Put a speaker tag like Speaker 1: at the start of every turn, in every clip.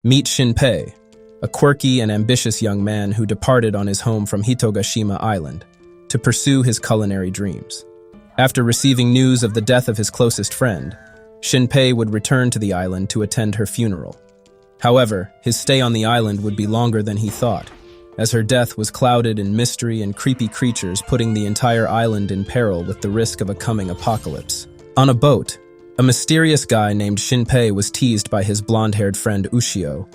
Speaker 1: Meet Shinpei, a quirky and ambitious young man who departed on his home from Hitogashima Island to pursue his culinary dreams. After receiving news of the death of his closest friend, Shinpei would return to the island to attend her funeral. However, his stay on the island would be longer than he thought, as her death was clouded in mystery and creepy creatures, putting the entire island in peril with the risk of a coming apocalypse. On a boat, a mysterious guy named Shinpei was teased by his blonde-haired friend Ushio,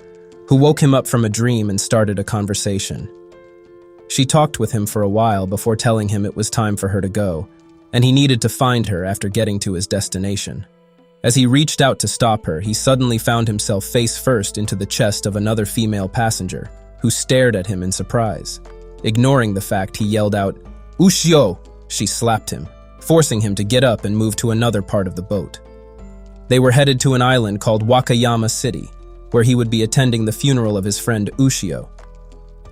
Speaker 1: who woke him up from a dream and started a conversation. She talked with him for a while before telling him it was time for her to go, and he needed to find her after getting to his destination. As he reached out to stop her, he suddenly found himself face first into the chest of another female passenger, who stared at him in surprise. Ignoring the fact, he yelled out, "Ushio!" She slapped him, forcing him to get up and move to another part of the boat. They were headed to an island called Wakayama City, where he would be attending the funeral of his friend Ushio.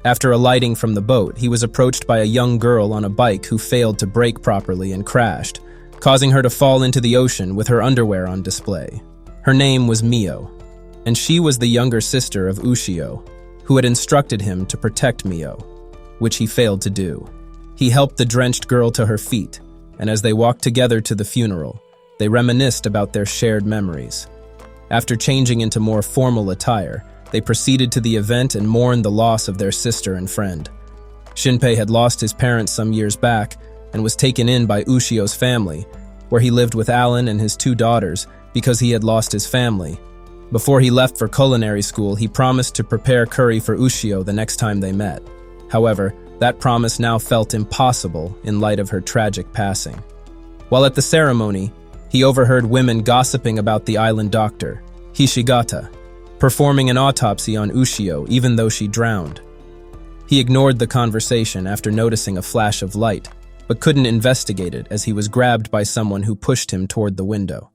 Speaker 1: After alighting from the boat, he was approached by a young girl on a bike who failed to brake properly and crashed, causing her to fall into the ocean with her underwear on display. Her name was Mio, and she was the younger sister of Ushio, who had instructed him to protect Mio, which he failed to do. He helped the drenched girl to her feet, and as they walked together to the funeral, they reminisced about their shared memories. After changing into more formal attire, they proceeded to the event and mourned the loss of their sister and friend. Shinpei had lost his parents some years back and was taken in by Ushio's family, where he lived with Alan and his two daughters because he had lost his family. Before he left for culinary school, he promised to prepare curry for Ushio the next time they met. However, that promise now felt impossible in light of her tragic passing. While at the ceremony, he overheard women gossiping about the island doctor, Hishigata, performing an autopsy on Ushio even though she drowned. He ignored the conversation after noticing a flash of light, but couldn't investigate it as he was grabbed by someone who pushed him toward the window.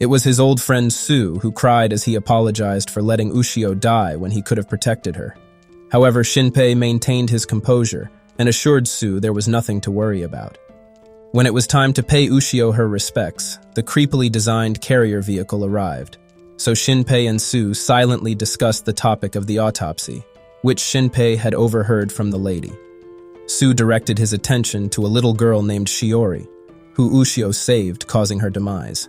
Speaker 1: It was his old friend Sue, who cried as he apologized for letting Ushio die when he could have protected her. However, Shinpei maintained his composure and assured Sue there was nothing to worry about. When it was time to pay Ushio her respects, the creepily designed carrier vehicle arrived. So Shinpei and Sue silently discussed the topic of the autopsy, which Shinpei had overheard from the lady. Sue directed his attention to a little girl named Shiori, who Ushio saved, causing her demise.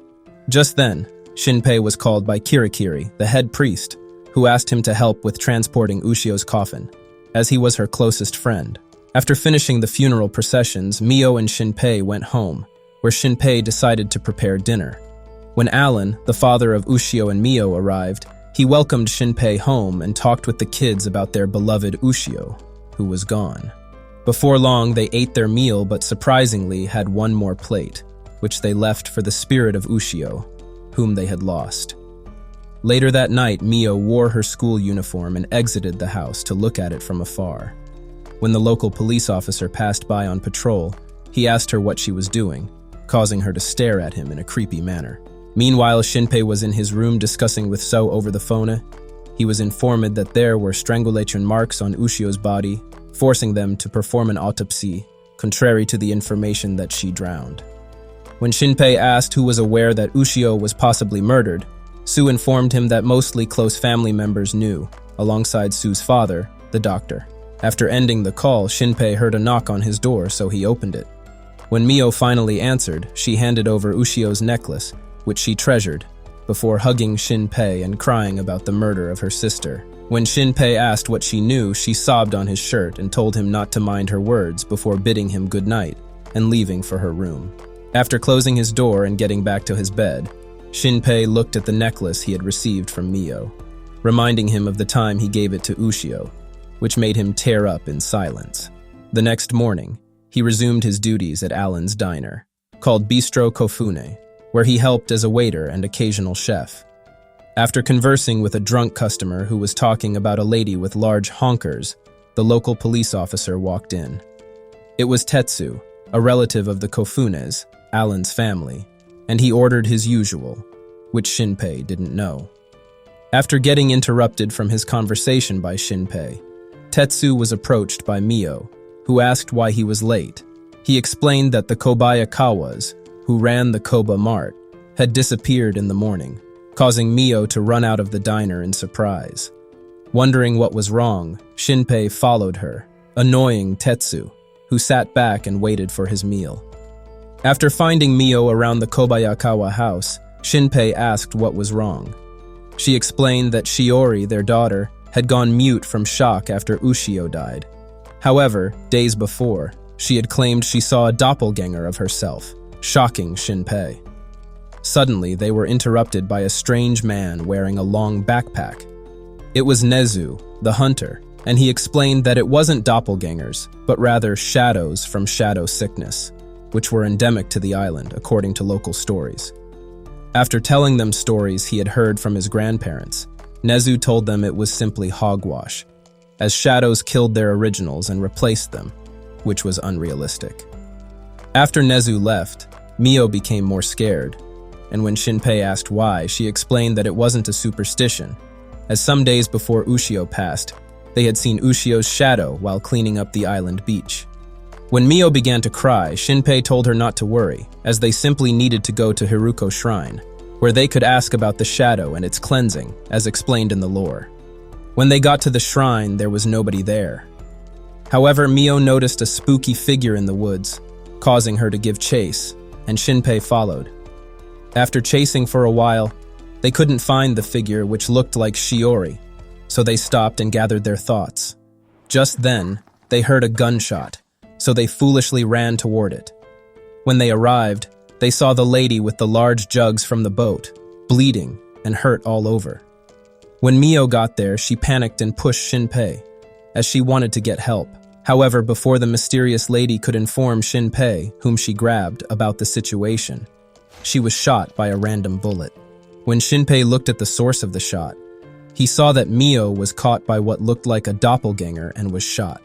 Speaker 1: Just then, Shinpei was called by Kirikiri, the head priest, who asked him to help with transporting Ushio's coffin, as he was her closest friend. After finishing the funeral processions, Mio and Shinpei went home, where Shinpei decided to prepare dinner. When Alan, the father of Ushio and Mio, arrived, he welcomed Shinpei home and talked with the kids about their beloved Ushio, who was gone. Before long, they ate their meal but surprisingly had one more plate, which they left for the spirit of Ushio, whom they had lost. Later that night, Mio wore her school uniform and exited the house to look at it from afar. When the local police officer passed by on patrol, he asked her what she was doing, causing her to stare at him in a creepy manner. Meanwhile, Shinpei was in his room discussing with So over the phone. He was informed that there were strangulation marks on Ushio's body, forcing them to perform an autopsy, contrary to the information that she drowned. When Shinpei asked who was aware that Ushio was possibly murdered, Sue informed him that mostly close family members knew, alongside Sue's father, the doctor. After ending the call, Shinpei heard a knock on his door, so he opened it. When Mio finally answered, she handed over Ushio's necklace, which she treasured, before hugging Shinpei and crying about the murder of her sister. When Shinpei asked what she knew, she sobbed on his shirt and told him not to mind her words before bidding him good night and leaving for her room. After closing his door and getting back to his bed, Shinpei looked at the necklace he had received from Mio, reminding him of the time he gave it to Ushio, which made him tear up in silence. The next morning, he resumed his duties at Alan's diner, called Bistro Kofune, where he helped as a waiter and occasional chef. After conversing with a drunk customer who was talking about a lady with large honkers, the local police officer walked in. It was Tetsu, a relative of the Kofunes, Alan's family, and he ordered his usual, which Shinpei didn't know. After getting interrupted from his conversation by Shinpei, Tetsu was approached by Mio, who asked why he was late. He explained that the Kobayakawas, who ran the Koba Mart, had disappeared in the morning, causing Mio to run out of the diner in surprise. Wondering what was wrong, Shinpei followed her, annoying Tetsu, who sat back and waited for his meal. After finding Mio around the Kobayakawa house, Shinpei asked what was wrong. She explained that Shiori, their daughter, had gone mute from shock after Ushio died. However, days before, she had claimed she saw a doppelganger of herself, shocking Shinpei. Suddenly, they were interrupted by a strange man wearing a long backpack. It was Nezu, the hunter, and he explained that it wasn't doppelgangers, but rather shadows from shadow sickness, which were endemic to the island, according to local stories. After telling them stories he had heard from his grandparents, Nezu told them it was simply hogwash, as shadows killed their originals and replaced them, which was unrealistic. After Nezu left, Mio became more scared, and when Shinpei asked why, she explained that it wasn't a superstition, as some days before Ushio passed, they had seen Ushio's shadow while cleaning up the island beach. When Mio began to cry, Shinpei told her not to worry, as they simply needed to go to Hiruko Shrine, where they could ask about the shadow and its cleansing, as explained in the lore. When they got to the shrine, there was nobody there. However, Mio noticed a spooky figure in the woods, causing her to give chase, and Shinpei followed. After chasing for a while, they couldn't find the figure, which looked like Shiori, so they stopped and gathered their thoughts. Just then, they heard a gunshot, so they foolishly ran toward it. When they arrived, they saw the lady with the large jugs from the boat, bleeding and hurt all over. When Mio got there, she panicked and pushed Shinpei, as she wanted to get help. However, before the mysterious lady could inform Shinpei, whom she grabbed, about the situation, she was shot by a random bullet. When Shinpei looked at the source of the shot, he saw that Mio was caught by what looked like a doppelganger and was shot.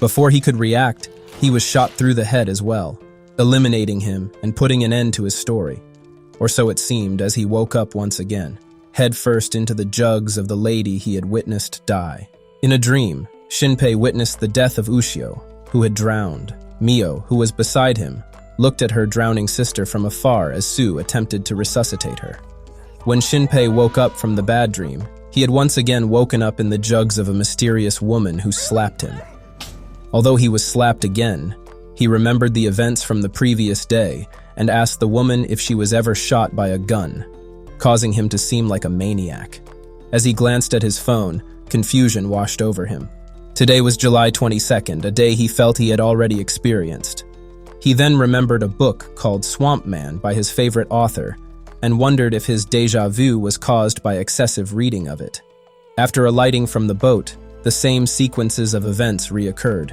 Speaker 1: Before he could react, he was shot through the head as well, eliminating him and putting an end to his story. Or so it seemed as he woke up once again, head first into the jugs of the lady he had witnessed die. In a dream, Shinpei witnessed the death of Ushio, who had drowned. Mio, who was beside him, looked at her drowning sister from afar as Su attempted to resuscitate her. When Shinpei woke up from the bad dream, he had once again woken up in the jugs of a mysterious woman who slapped him. Although he was slapped again, he remembered the events from the previous day and asked the woman if she was ever shot by a gun, causing him to seem like a maniac. As he glanced at his phone, confusion washed over him. Today was July 22nd, a day he felt he had already experienced. He then remembered a book called Swamp Man by his favorite author, and wondered if his déjà vu was caused by excessive reading of it. After alighting from the boat, the same sequences of events reoccurred,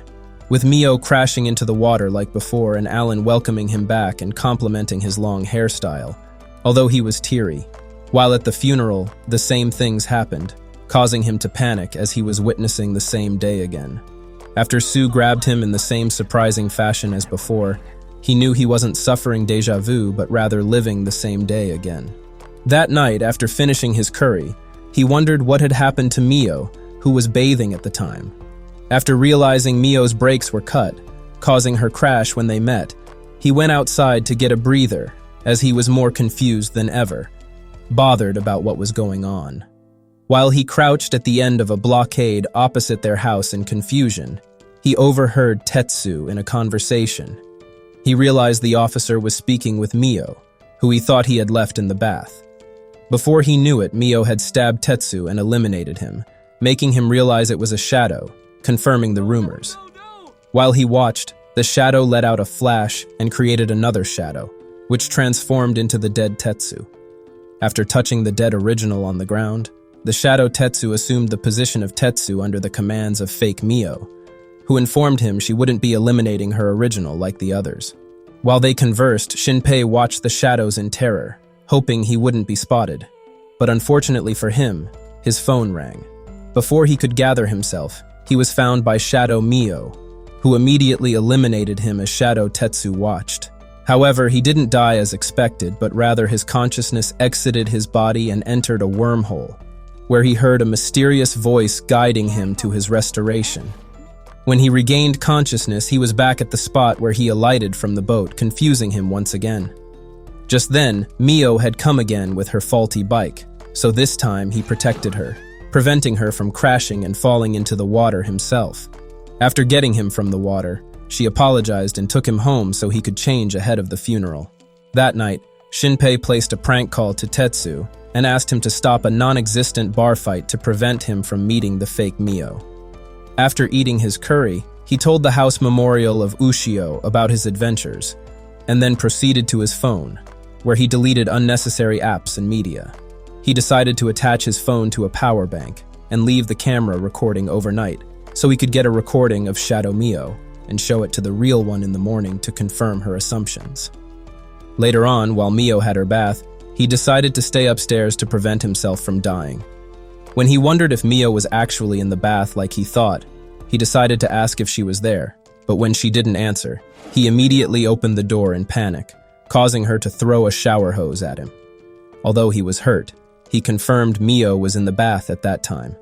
Speaker 1: with Mio crashing into the water like before and Alan welcoming him back and complimenting his long hairstyle, although he was teary. While at the funeral, the same things happened, causing him to panic as he was witnessing the same day again. After Su grabbed him in the same surprising fashion as before, he knew he wasn't suffering déjà vu, but rather living the same day again. That night, after finishing his curry, he wondered what had happened to Mio, who was bathing at the time. After realizing Mio's brakes were cut, causing her crash when they met, he went outside to get a breather, as he was more confused than ever, bothered about what was going on. While he crouched at the end of a blockade opposite their house in confusion, he overheard Tetsu in a conversation. He realized the officer was speaking with Mio, who he thought he had left in the bath. Before he knew it, Mio had stabbed Tetsu and eliminated him, making him realize it was a shadow, confirming the rumors. While he watched, the shadow let out a flash and created another shadow, which transformed into the dead Tetsu. After touching the dead original on the ground, the shadow Tetsu assumed the position of Tetsu under the commands of fake Mio, who informed him she wouldn't be eliminating her original like the others. While they conversed, Shinpei watched the shadows in terror, hoping he wouldn't be spotted. But unfortunately for him, his phone rang. Before he could gather himself, he was found by Shadow Mio, who immediately eliminated him as Shadow Tetsu watched. However, he didn't die as expected, but rather his consciousness exited his body and entered a wormhole, where he heard a mysterious voice guiding him to his restoration. When he regained consciousness, he was back at the spot where he alighted from the boat, confusing him once again. Just then, Mio had come again with her faulty bike, so this time he protected her. preventing her from crashing and falling into the water himself. After getting him from the water, she apologized and took him home so he could change ahead of the funeral. That night, Shinpei placed a prank call to Tetsu and asked him to stop a non-existent bar fight to prevent him from meeting the fake Mio. After eating his curry, he told the house memorial of Ushio about his adventures, and then proceeded to his phone, where he deleted unnecessary apps and media. He decided to attach his phone to a power bank and leave the camera recording overnight, so he could get a recording of Shadow Mio and show it to the real one in the morning to confirm her assumptions. Later on, while Mio had her bath, he decided to stay upstairs to prevent himself from dying. When he wondered if Mio was actually in the bath like he thought, he decided to ask if she was there, but when she didn't answer, he immediately opened the door in panic, causing her to throw a shower hose at him. Although he was hurt, he confirmed Mio was in the bath at that time.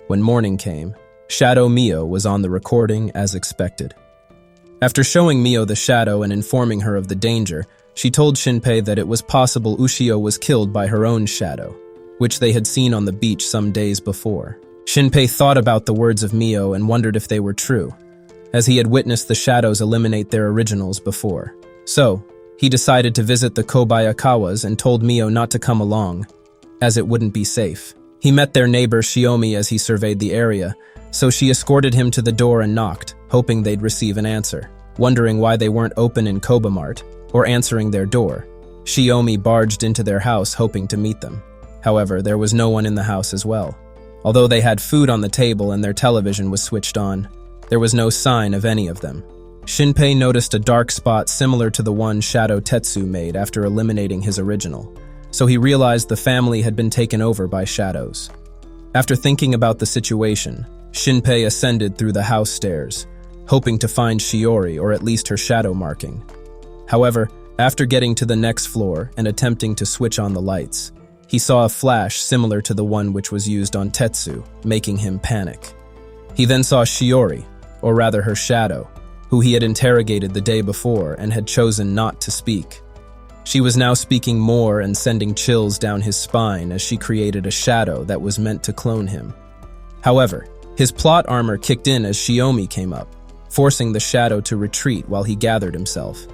Speaker 1: When morning came, Shadow Mio was on the recording as expected. After showing Mio the shadow and informing her of the danger, she told Shinpei that it was possible Ushio was killed by her own shadow, which they had seen on the beach some days before. Shinpei thought about the words of Mio and wondered if they were true, as he had witnessed the shadows eliminate their originals before. So, he decided to visit the Kobayakawas and told Mio not to come along, as it wouldn't be safe. He met their neighbor Shiomi as he surveyed the area, so she escorted him to the door and knocked, hoping they'd receive an answer. Wondering why they weren't open in Kobamart or answering their door, Shiomi barged into their house hoping to meet them. However, there was no one in the house as well. Although they had food on the table and their television was switched on, there was no sign of any of them. Shinpei noticed a dark spot similar to the one Shadow Tetsu made after eliminating his original, so he realized the family had been taken over by shadows. After thinking about the situation, Shinpei ascended through the house stairs, hoping to find Shiori or at least her shadow marking. However, after getting to the next floor and attempting to switch on the lights, he saw a flash similar to the one which was used on Tetsu, making him panic. He then saw Shiori, or rather her shadow, who he had interrogated the day before and had chosen not to speak. She was now speaking more and sending chills down his spine as she created a shadow that was meant to clone him. However, his plot armor kicked in as Shiomi came up, forcing the shadow to retreat while he gathered himself.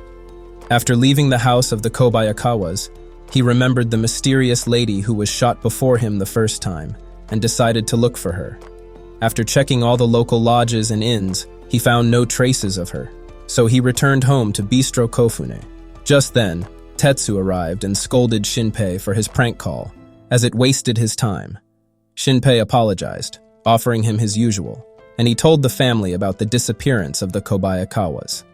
Speaker 1: After leaving the house of the Kobayakawas, he remembered the mysterious lady who was shot before him the first time and decided to look for her. After checking all the local lodges and inns, he found no traces of her, so he returned home to Bistro Kofune. Just then, Tetsu arrived and scolded Shinpei for his prank call, as it wasted his time. Shinpei apologized, offering him his usual, and he told the family about the disappearance of the Kobayakawas.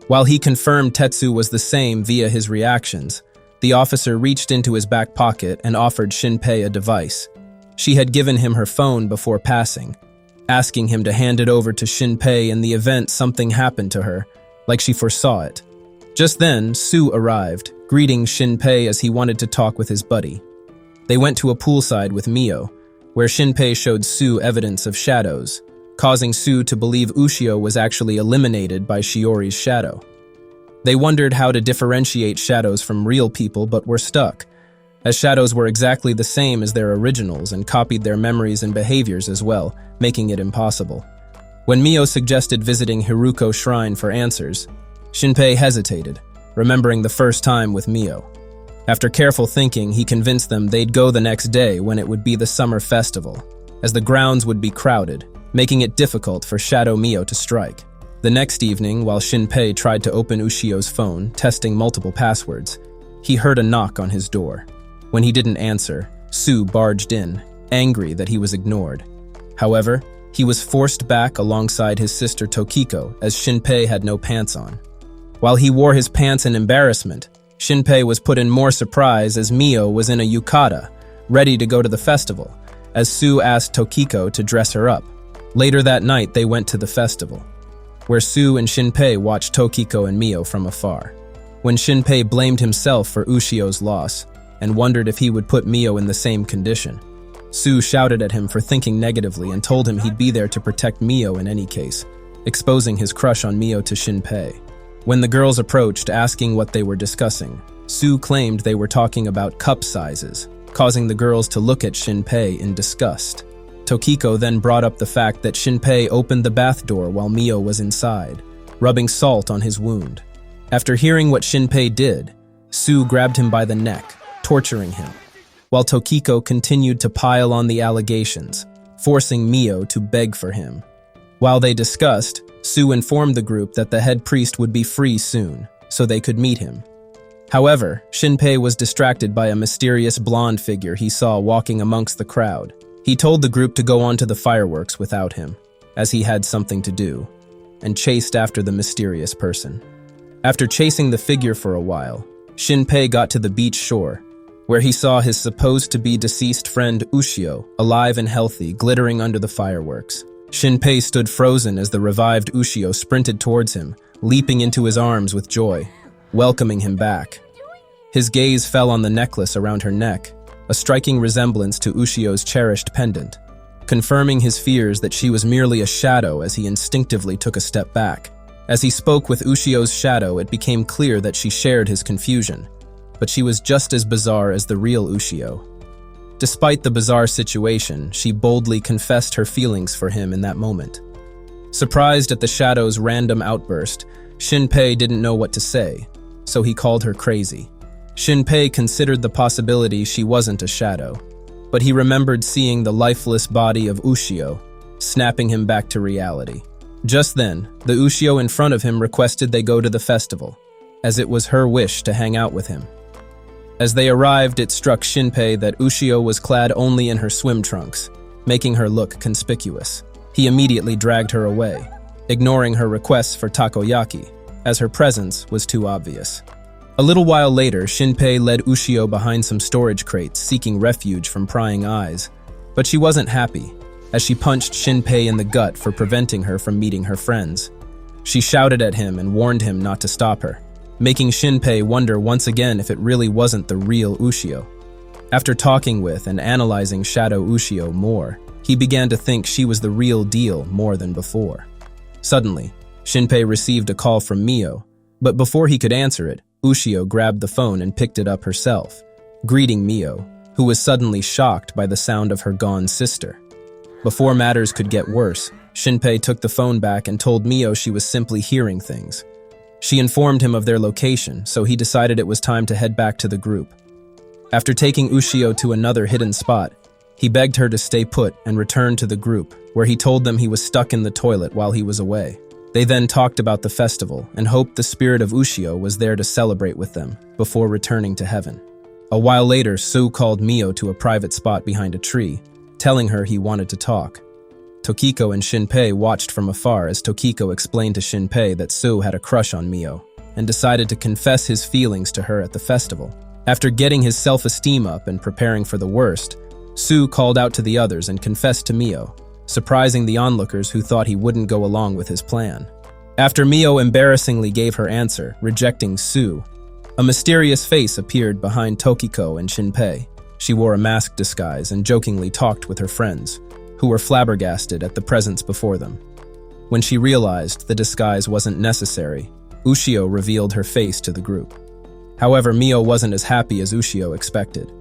Speaker 1: While he confirmed Tetsu was the same via his reactions, the officer reached into his back pocket and offered Shinpei a device. She had given him her phone before passing, asking him to hand it over to Shinpei in the event something happened to her, like she foresaw it. Just then, Su arrived, greeting Shinpei as he wanted to talk with his buddy. They went to a poolside with Mio, where Shinpei showed Su evidence of shadows, causing Su to believe Ushio was actually eliminated by Shiori's shadow. They wondered how to differentiate shadows from real people but were stuck, as shadows were exactly the same as their originals and copied their memories and behaviors as well, making it impossible. When Mio suggested visiting Hiruko Shrine for answers, Shinpei hesitated, remembering the first time with Mio. After careful thinking, he convinced them they'd go the next day when it would be the summer festival, as the grounds would be crowded, making it difficult for Shadow Mio to strike. The next evening, while Shinpei tried to open Ushio's phone, testing multiple passwords, he heard a knock on his door. When he didn't answer, Su barged in, angry that he was ignored. However, he was forced back alongside his sister Tokiko, as Shinpei had no pants on. While he wore his pants in embarrassment, Shinpei was put in more surprise as Mio was in a yukata, ready to go to the festival, as Su asked Tokiko to dress her up. Later that night, they went to the festival, where Su and Shinpei watched Tokiko and Mio from afar. When Shinpei blamed himself for Ushio's loss and wondered if he would put Mio in the same condition, Su shouted at him for thinking negatively and told him he'd be there to protect Mio in any case, exposing his crush on Mio to Shinpei. When the girls approached asking what they were discussing, Su claimed they were talking about cup sizes, causing the girls to look at Shinpei in disgust. Tokiko then brought up the fact that Shinpei opened the bath door while Mio was inside, rubbing salt on his wound. After hearing what Shinpei did, Sue grabbed him by the neck, torturing him, while Tokiko continued to pile on the allegations, forcing Mio to beg for him. While they discussed, Sue informed the group that the head priest would be free soon, so they could meet him. However, Shinpei was distracted by a mysterious blonde figure he saw walking amongst the crowd. He told the group to go on to the fireworks without him, as he had something to do, and chased after the mysterious person. After chasing the figure for a while, Shinpei got to the beach shore, where he saw his supposed-to-be deceased friend Ushio, alive and healthy, glittering under the fireworks. Shinpei stood frozen as the revived Ushio sprinted towards him, leaping into his arms with joy, welcoming him back. His gaze fell on the necklace around her neck, a striking resemblance to Ushio's cherished pendant, confirming his fears that she was merely a shadow as he instinctively took a step back. As he spoke with Ushio's shadow, it became clear that she shared his confusion, but she was just as bizarre as the real Ushio. Despite the bizarre situation, she boldly confessed her feelings for him in that moment. Surprised at the shadow's random outburst, Shinpei didn't know what to say, so he called her crazy. Shinpei considered the possibility she wasn't a shadow, but he remembered seeing the lifeless body of Ushio, snapping him back to reality. Just then, the Ushio in front of him requested they go to the festival, as it was her wish to hang out with him. As they arrived, it struck Shinpei that Ushio was clad only in her swim trunks, making her look conspicuous. He immediately dragged her away, ignoring her requests for takoyaki, as her presence was too obvious. A little while later, Shinpei led Ushio behind some storage crates, seeking refuge from prying eyes. But she wasn't happy, as she punched Shinpei in the gut for preventing her from meeting her friends. She shouted at him and warned him not to stop her, making Shinpei wonder once again if it really wasn't the real Ushio. After talking with and analyzing Shadow Ushio more, he began to think she was the real deal more than before. Suddenly, Shinpei received a call from Mio, but before he could answer it, Ushio grabbed the phone and picked it up herself, greeting Mio, who was suddenly shocked by the sound of her gone sister. Before matters could get worse, Shinpei took the phone back and told Mio she was simply hearing things. She informed him of their location, so he decided it was time to head back to the group. After taking Ushio to another hidden spot, he begged her to stay put and return to the group, where he told them he was stuck in the toilet while he was away. They then talked about the festival and hoped the spirit of Ushio was there to celebrate with them before returning to heaven. A while later, Sue called Mio to a private spot behind a tree, telling her he wanted to talk. Tokiko and Shinpei watched from afar as Tokiko explained to Shinpei that Sue had a crush on Mio and decided to confess his feelings to her at the festival. After getting his self-esteem up and preparing for the worst, Sue called out to the others and confessed to Mio, surprising the onlookers who thought he wouldn't go along with his plan. After Mio embarrassingly gave her answer, rejecting Sue, a mysterious face appeared behind Tokiko and Shinpei. She wore a mask disguise and jokingly talked with her friends, who were flabbergasted at the presence before them. When she realized the disguise wasn't necessary, Ushio revealed her face to the group. However, Mio wasn't as happy as Ushio expected.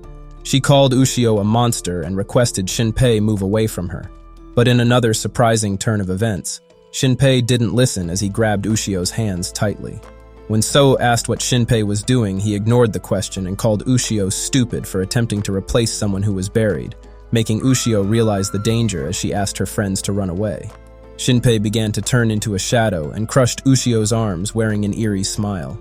Speaker 1: She called Ushio a monster and requested Shinpei move away from her. But in another surprising turn of events, Shinpei didn't listen as he grabbed Ushio's hands tightly. When So asked what Shinpei was doing, he ignored the question and called Ushio stupid for attempting to replace someone who was buried, making Ushio realize the danger as she asked her friends to run away. Shinpei began to turn into a shadow and crushed Ushio's arms, wearing an eerie smile.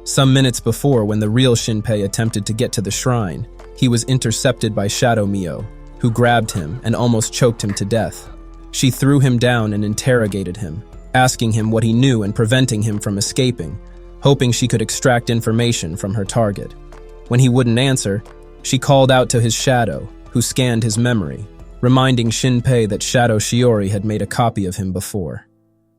Speaker 1: Some minutes before, when the real Shinpei attempted to get to the shrine, he was intercepted by Shadow Mio, who grabbed him and almost choked him to death. She threw him down and interrogated him, asking him what he knew and preventing him from escaping, hoping she could extract information from her target. When he wouldn't answer, she called out to his shadow, who scanned his memory, reminding Shinpei that Shadow Shiori had made a copy of him before.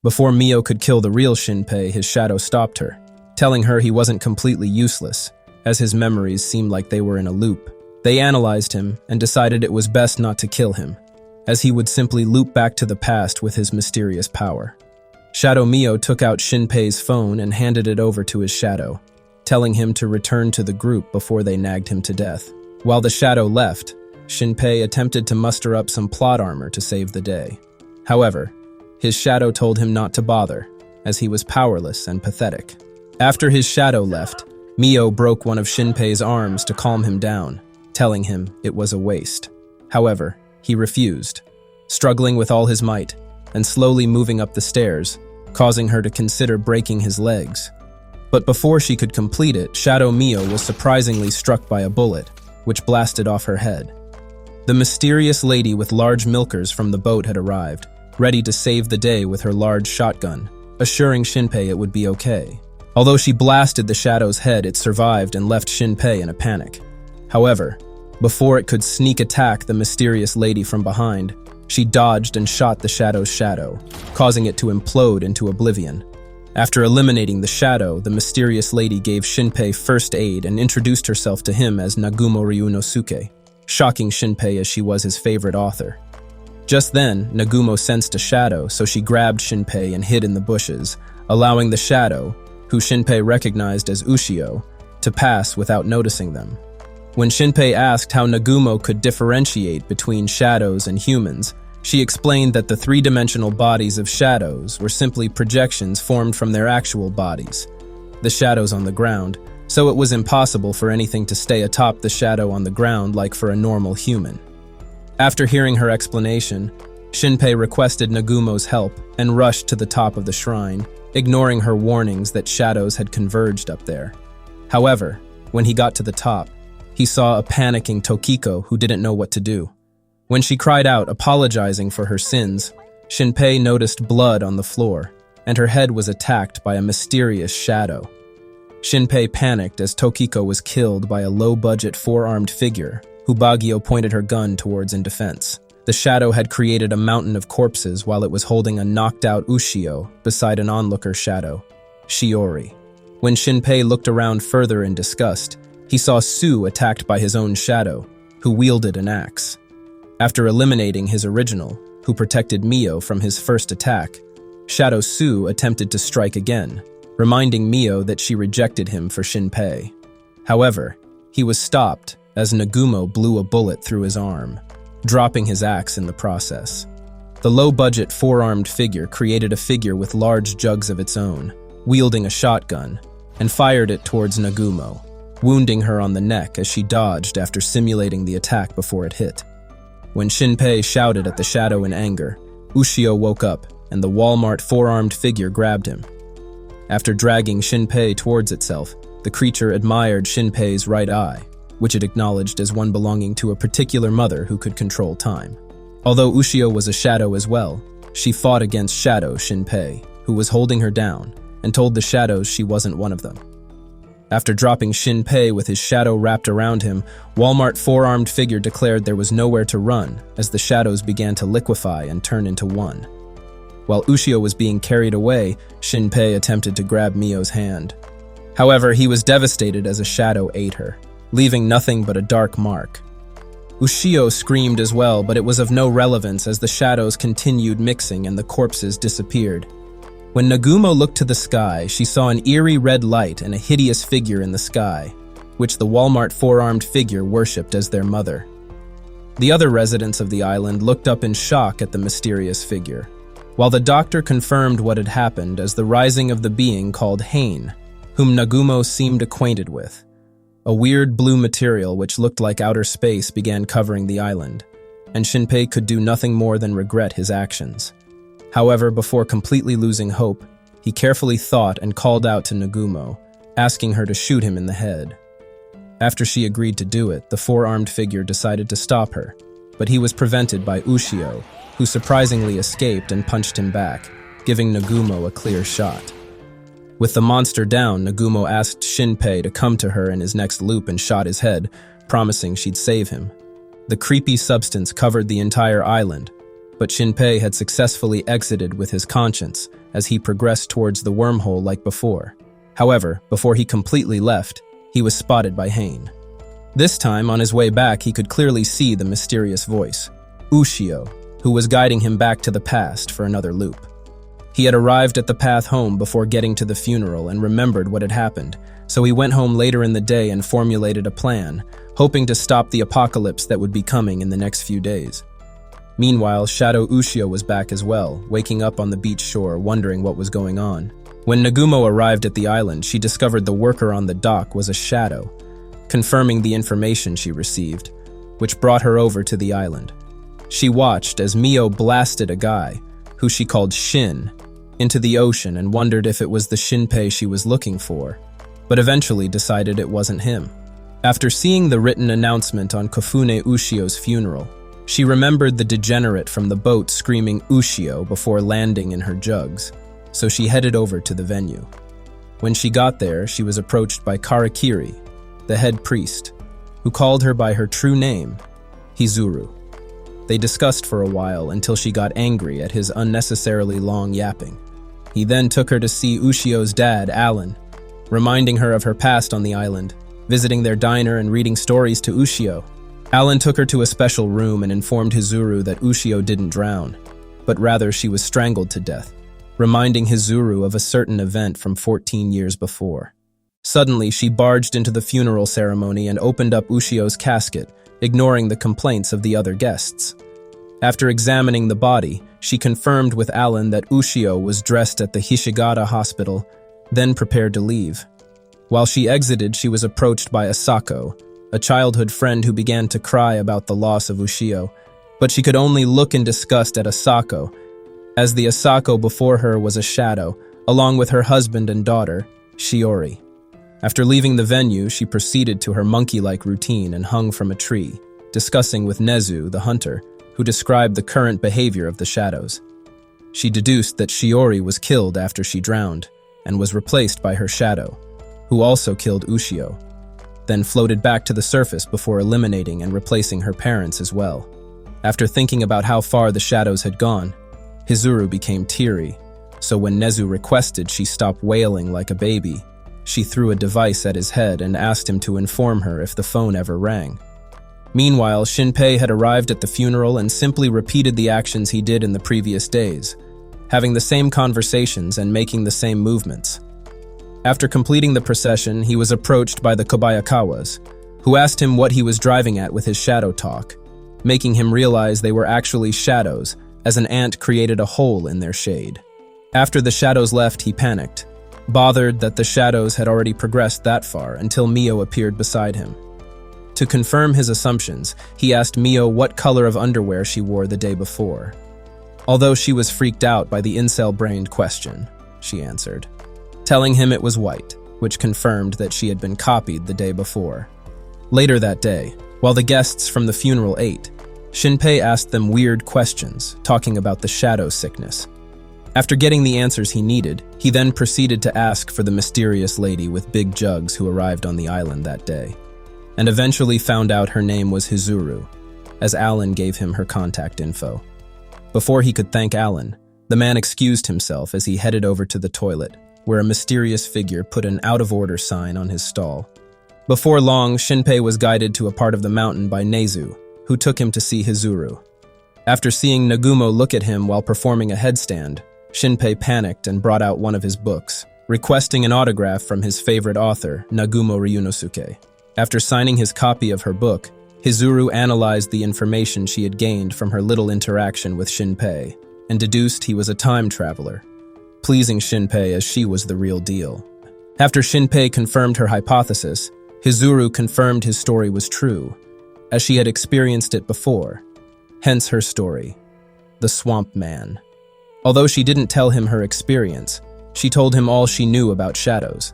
Speaker 1: Before Mio could kill the real Shinpei, his shadow stopped her, telling her he wasn't completely useless, as his memories seemed like they were in a loop. They analyzed him and decided it was best not to kill him, as he would simply loop back to the past with his mysterious power. Shadow Mio took out Shinpei's phone and handed it over to his shadow, telling him to return to the group before they nagged him to death. While the shadow left, Shinpei attempted to muster up some plot armor to save the day. However, his shadow told him not to bother, as he was powerless and pathetic. After his shadow left, Mio broke one of Shinpei's arms to calm him down, telling him it was a waste. However, he refused, struggling with all his might and slowly moving up the stairs, causing her to consider breaking his legs. But before she could complete it, Shadow Mio was surprisingly struck by a bullet, which blasted off her head. The mysterious lady with large milkers from the boat had arrived, ready to save the day with her large shotgun, assuring Shinpei it would be okay. Although she blasted the Shadow's head, it survived and left Shinpei in a panic. However, before it could sneak attack the mysterious lady from behind, she dodged and shot the Shadow's shadow, causing it to implode into oblivion. After eliminating the shadow, the mysterious lady gave Shinpei first aid and introduced herself to him as Nagumo Ryunosuke, shocking Shinpei as she was his favorite author. Just then, Nagumo sensed a shadow, so she grabbed Shinpei and hid in the bushes, allowing the shadow, who Shinpei recognized as Ushio, to pass without noticing them. When Shinpei asked how Nagumo could differentiate between shadows and humans, she explained that the three-dimensional bodies of shadows were simply projections formed from their actual bodies, the shadows on the ground, so it was impossible for anything to stay atop the shadow on the ground like for a normal human. After hearing her explanation, Shinpei requested Nagumo's help and rushed to the top of the shrine, ignoring her warnings that shadows had converged up there. However, when he got to the top, he saw a panicking Tokiko who didn't know what to do. When she cried out, apologizing for her sins, Shinpei noticed blood on the floor, and her head was attacked by a mysterious shadow. Shinpei panicked as Tokiko was killed by a low-budget four-armed figure, who Bagio pointed her gun towards in defense. The shadow had created a mountain of corpses while it was holding a knocked-out Ushio beside an onlooker shadow, Shiori. When Shinpei looked around further in disgust, he saw Su attacked by his own shadow, who wielded an axe. After eliminating his original, who protected Mio from his first attack, Shadow Su attempted to strike again, reminding Mio that she rejected him for Shinpei. However, he was stopped as Nagumo blew a bullet through his arm, dropping his axe in the process. The low-budget four-armed figure created a figure with large jugs of its own, wielding a shotgun, and fired it towards Nagumo, wounding her on the neck as she dodged after simulating the attack before it hit. When Shinpei shouted at the shadow in anger, Ushio woke up and the Walmart four-armed figure grabbed him. After dragging Shinpei towards itself, the creature admired Shinpei's right eye, which it acknowledged as one belonging to a particular mother who could control time. Although Ushio was a shadow as well, she fought against Shadow Shinpei, who was holding her down, and told the shadows she wasn't one of them. After dropping Shinpei with his shadow wrapped around him, Walmart four-armed figure declared there was nowhere to run as the shadows began to liquefy and turn into one. While Ushio was being carried away, Shinpei attempted to grab Mio's hand. However, he was devastated as a shadow ate her, leaving nothing but a dark mark. Ushio screamed as well, but it was of no relevance as the shadows continued mixing and the corpses disappeared. When Nagumo looked to the sky, she saw an eerie red light and a hideous figure in the sky, which the Walmart four-armed figure worshipped as their mother. The other residents of the island looked up in shock at the mysterious figure, while the doctor confirmed what had happened as the rising of the being called Hain, whom Nagumo seemed acquainted with. A weird blue material which looked like outer space began covering the island, and Shinpei could do nothing more than regret his actions. However, before completely losing hope, he carefully thought and called out to Nagumo, asking her to shoot him in the head. After she agreed to do it, the four-armed figure decided to stop her, but he was prevented by Ushio, who surprisingly escaped and punched him back, giving Nagumo a clear shot. With the monster down, Nagumo asked Shinpei to come to her in his next loop and shot his head, promising she'd save him. The creepy substance covered the entire island, but Shinpei had successfully exited with his conscience as he progressed towards the wormhole like before. However, before he completely left, he was spotted by Hain. This time, on his way back, he could clearly see the mysterious voice, Ushio, who was guiding him back to the past for another loop. He had arrived at the path home before getting to the funeral and remembered what had happened, so he went home later in the day and formulated a plan, hoping to stop the apocalypse that would be coming in the next few days. Meanwhile, Shadow Ushio was back as well, waking up on the beach shore, wondering what was going on. When Nagumo arrived at the island, she discovered the worker on the dock was a shadow, confirming the information she received, which brought her over to the island. She watched as Mio blasted a guy, who she called Shin, into the ocean and wondered if it was the Shinpei she was looking for, but eventually decided it wasn't him. After seeing the written announcement on Kofune Ushio's funeral, she remembered the degenerate from the boat screaming Ushio before landing in her jugs, so she headed over to the venue. When she got there, she was approached by Karakiri, the head priest, who called her by her true name, Hizuru. They discussed for a while until she got angry at his unnecessarily long yapping. He then took her to see Ushio's dad, Alan, reminding her of her past on the island, visiting their diner and reading stories to Ushio. Alan took her to a special room and informed Hizuru that Ushio didn't drown, but rather she was strangled to death, reminding Hizuru of a certain event from 14 years before. Suddenly, she barged into the funeral ceremony and opened up Ushio's casket, ignoring the complaints of the other guests. After examining the body, she confirmed with Alan that Ushio was dressed at the Hishigata hospital, then prepared to leave. While she exited, she was approached by Asako, a childhood friend who began to cry about the loss of Ushio, but she could only look in disgust at Asako, as the Asako before her was a shadow, along with her husband and daughter, Shiori. After leaving the venue, she proceeded to her monkey-like routine and hung from a tree, discussing with Nezu, the hunter, who described the current behavior of the shadows. She deduced that Shiori was killed after she drowned, and was replaced by her shadow, who also killed Ushio, then floated back to the surface before eliminating and replacing her parents as well. After thinking about how far the shadows had gone, Hizuru became teary, so when Nezu requested she stop wailing like a baby, she threw a device at his head and asked him to inform her if the phone ever rang. Meanwhile, Shinpei had arrived at the funeral and simply repeated the actions he did in the previous days, having the same conversations and making the same movements. After completing the procession, he was approached by the Kobayakawas, who asked him what he was driving at with his shadow talk, making him realize they were actually shadows, as an ant created a hole in their shade. After the shadows left, he panicked, bothered that the shadows had already progressed that far until Mio appeared beside him. To confirm his assumptions, he asked Mio what color of underwear she wore the day before. Although she was freaked out by the incel-brained question, she answered, telling him it was white, which confirmed that she had been copied the day before. Later that day, while the guests from the funeral ate, Shinpei asked them weird questions, talking about the shadow sickness. After getting the answers he needed, he then proceeded to ask for the mysterious lady with big jugs who arrived on the island that day, and eventually found out her name was Hizuru, as Alan gave him her contact info. Before he could thank Alan, the man excused himself as he headed over to the toilet, where a mysterious figure put an out-of-order sign on his stall. Before long, Shinpei was guided to a part of the mountain by Nezu, who took him to see Hizuru. After seeing Nagumo look at him while performing a headstand, Shinpei panicked and brought out one of his books, requesting an autograph from his favorite author, Nagumo Ryunosuke. After signing his copy of her book, Hizuru analyzed the information she had gained from her little interaction with Shinpei, and deduced he was a time traveler, pleasing Shinpei as she was the real deal. After Shinpei confirmed her hypothesis, Hizuru confirmed his story was true, as she had experienced it before, hence her story, the Swamp Man. Although she didn't tell him her experience, she told him all she knew about shadows.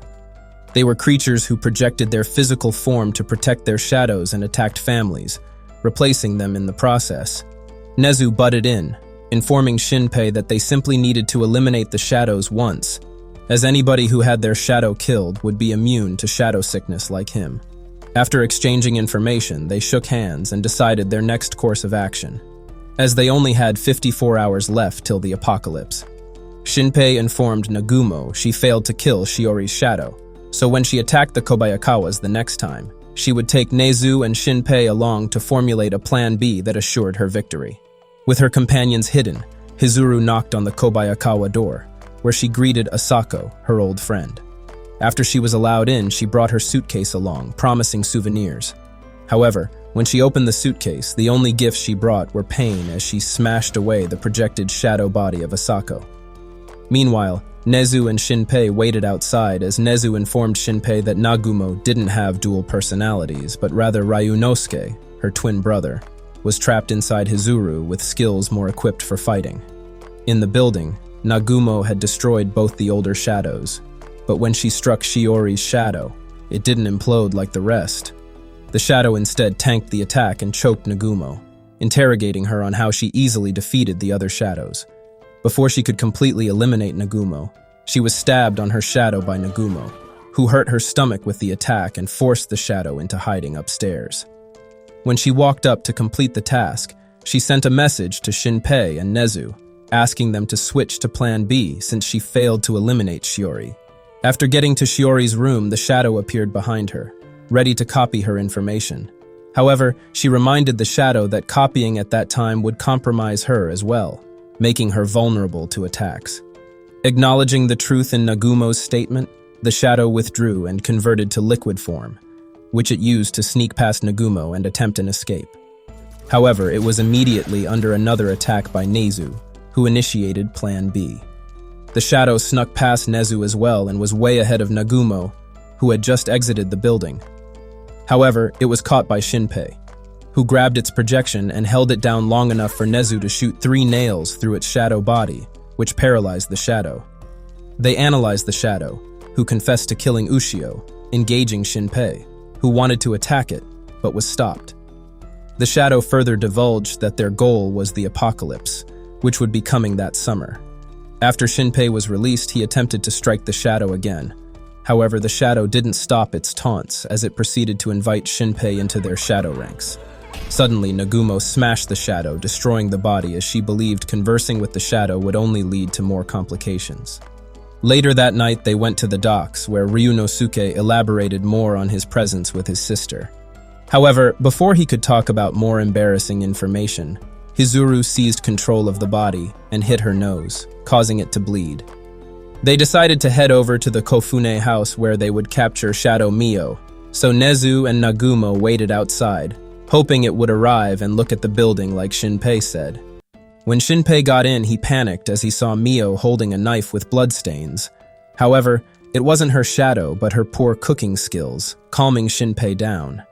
Speaker 1: They were creatures who projected their physical form to protect their shadows and attacked families, replacing them in the process. Nezu butted in, informing Shinpei that they simply needed to eliminate the shadows once, as anybody who had their shadow killed would be immune to shadow sickness like him. After exchanging information, they shook hands and decided their next course of action, as they only had 54 hours left till the apocalypse. Shinpei informed Nagumo she failed to kill Shiori's shadow, so when she attacked the Kobayakawas the next time, she would take Nezu and Shinpei along to formulate a plan B that assured her victory. With her companions hidden, Hizuru knocked on the Kobayakawa door, where she greeted Asako, her old friend. After she was allowed in, she brought her suitcase along, promising souvenirs. However, when she opened the suitcase, the only gifts she brought were pain as she smashed away the projected shadow body of Asako. Meanwhile, Nezu and Shinpei waited outside as Nezu informed Shinpei that Nagumo didn't have dual personalities, but rather Ryunosuke, her twin brother, was trapped inside Hizuru with skills more equipped for fighting. In the building, Nagumo had destroyed both the older shadows, but when she struck Shiori's shadow, it didn't implode like the rest. The shadow instead tanked the attack and choked Nagumo, interrogating her on how she easily defeated the other shadows. Before she could completely eliminate Nagumo, she was stabbed on her shadow by Nagumo, who hurt her stomach with the attack and forced the shadow into hiding upstairs. When she walked up to complete the task, she sent a message to Shinpei and Nezu, asking them to switch to Plan B since she failed to eliminate Shiori. After getting to Shiori's room, the shadow appeared behind her, ready to copy her information. However, she reminded the shadow that copying at that time would compromise her as well, making her vulnerable to attacks. Acknowledging the truth in Nagumo's statement, the shadow withdrew and converted to liquid form, which it used to sneak past Nagumo and attempt an escape. However, it was immediately under another attack by Nezu, who initiated Plan B. The shadow snuck past Nezu as well and was way ahead of Nagumo, who had just exited the building. However, it was caught by Shinpei, who grabbed its projection and held it down long enough for Nezu to shoot 3 nails through its shadow body, which paralyzed the shadow. They analyzed the shadow, who confessed to killing Ushio, engaging Shinpei, who wanted to attack it, but was stopped. The shadow further divulged that their goal was the apocalypse, which would be coming that summer. After Shinpei was released, he attempted to strike the shadow again. However, the shadow didn't stop its taunts as it proceeded to invite Shinpei into their shadow ranks. Suddenly, Nagumo smashed the shadow, destroying the body as she believed conversing with the shadow would only lead to more complications. Later that night, they went to the docks, where Ryunosuke elaborated more on his presence with his sister. However, before he could talk about more embarrassing information, Hizuru seized control of the body and hit her nose, causing it to bleed. They decided to head over to the Kofune house where they would capture Shadow Mio, so Nezu and Nagumo waited outside, hoping it would arrive and look at the building like Shinpei said. When Shinpei got in, he panicked as he saw Mio holding a knife with bloodstains. However, it wasn't her shadow but her poor cooking skills, calming Shinpei down.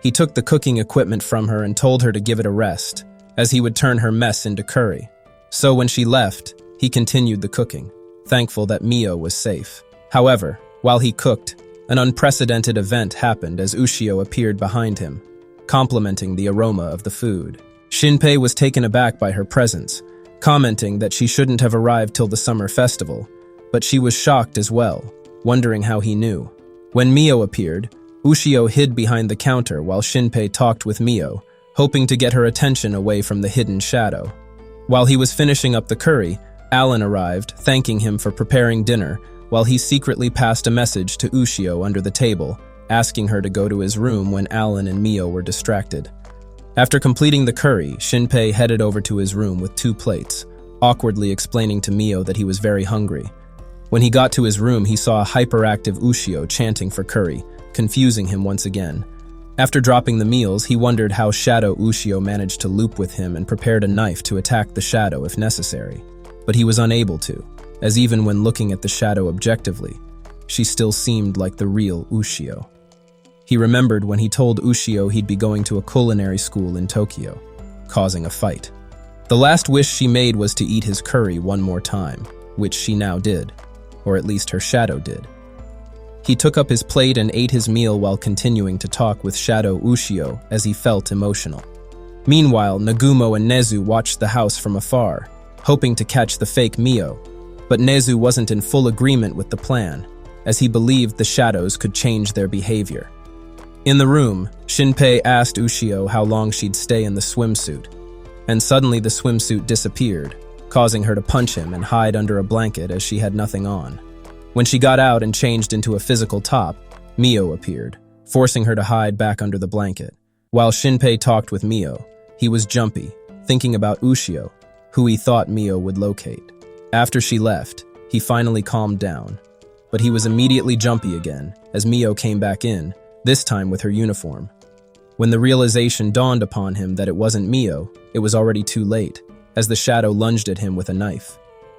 Speaker 1: He took the cooking equipment from her and told her to give it a rest, as he would turn her mess into curry. So when she left, he continued the cooking, thankful that Mio was safe. However, while he cooked, an unprecedented event happened as Ushio appeared behind him, complimenting the aroma of the food. Shinpei was taken aback by her presence, commenting that she shouldn't have arrived till the summer festival, but she was shocked as well, wondering how he knew. When Mio appeared, Ushio hid behind the counter while Shinpei talked with Mio, hoping to get her attention away from the hidden shadow. While he was finishing up the curry, Alan arrived, thanking him for preparing dinner, while he secretly passed a message to Ushio under the table, asking her to go to his room when Alan and Mio were distracted. After completing the curry, Shinpei headed over to his room with 2 plates, awkwardly explaining to Mio that he was very hungry. When he got to his room, he saw a hyperactive Ushio chanting for curry, confusing him once again. After dropping the meals, he wondered how Shadow Ushio managed to loop with him and prepared a knife to attack the shadow if necessary. But he was unable to, as even when looking at the shadow objectively, she still seemed like the real Ushio. He remembered when he told Ushio he'd be going to a culinary school in Tokyo, causing a fight. The last wish she made was to eat his curry one more time, which she now did, or at least her shadow did. He took up his plate and ate his meal while continuing to talk with Shadow Ushio as he felt emotional. Meanwhile, Nagumo and Nezu watched the house from afar, hoping to catch the fake Mio, but Nezu wasn't in full agreement with the plan, as he believed the shadows could change their behavior. In the room, Shinpei asked Ushio how long she'd stay in the swimsuit, and suddenly the swimsuit disappeared, causing her to punch him and hide under a blanket as she had nothing on. When she got out and changed into a physical top, Mio appeared, forcing her to hide back under the blanket. While Shinpei talked with Mio, he was jumpy, thinking about Ushio, who he thought Mio would locate. After she left, he finally calmed down. But he was immediately jumpy again, as Mio came back in, this time with her uniform. When the realization dawned upon him that it wasn't Mio, it was already too late, as the shadow lunged at him with a knife.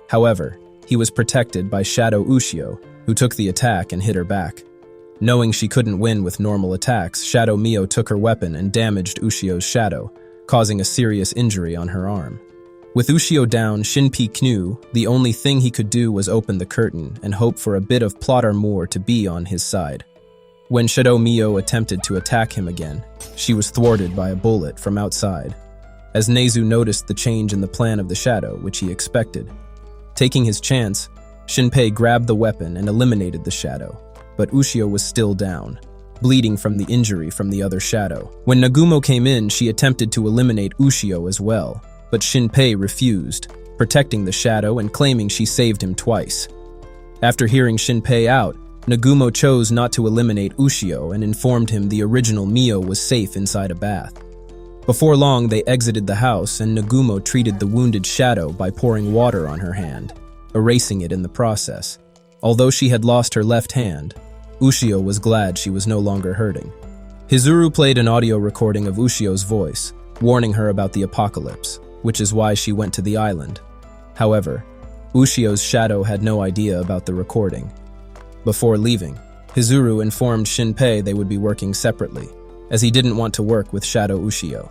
Speaker 1: However, he was protected by Shadow Ushio, who took the attack and hit her back. Knowing she couldn't win with normal attacks, Shadow Mio took her weapon and damaged Ushio's shadow, causing a serious injury on her arm. With Ushio down, Shinpei knew the only thing he could do was open the curtain and hope for a bit of plot armor to be on his side. When Shadow Mio attempted to attack him again, she was thwarted by a bullet from outside, as Nezu noticed the change in the plan of the shadow, which he expected. Taking his chance, Shinpei grabbed the weapon and eliminated the shadow, but Ushio was still down, bleeding from the injury from the other shadow. When Nagumo came in, she attempted to eliminate Ushio as well, but Shinpei refused, protecting the shadow and claiming she saved him twice. After hearing Shinpei out, Nagumo chose not to eliminate Ushio and informed him the original Mio was safe inside a bath. Before long, they exited the house and Nagumo treated the wounded shadow by pouring water on her hand, erasing it in the process. Although she had lost her left hand, Ushio was glad she was no longer hurting. Hizuru played an audio recording of Ushio's voice, warning her about the apocalypse, which is why she went to the island. However, Ushio's shadow had no idea about the recording. Before leaving, Hizuru informed Shinpei they would be working separately, as he didn't want to work with Shadow Ushio.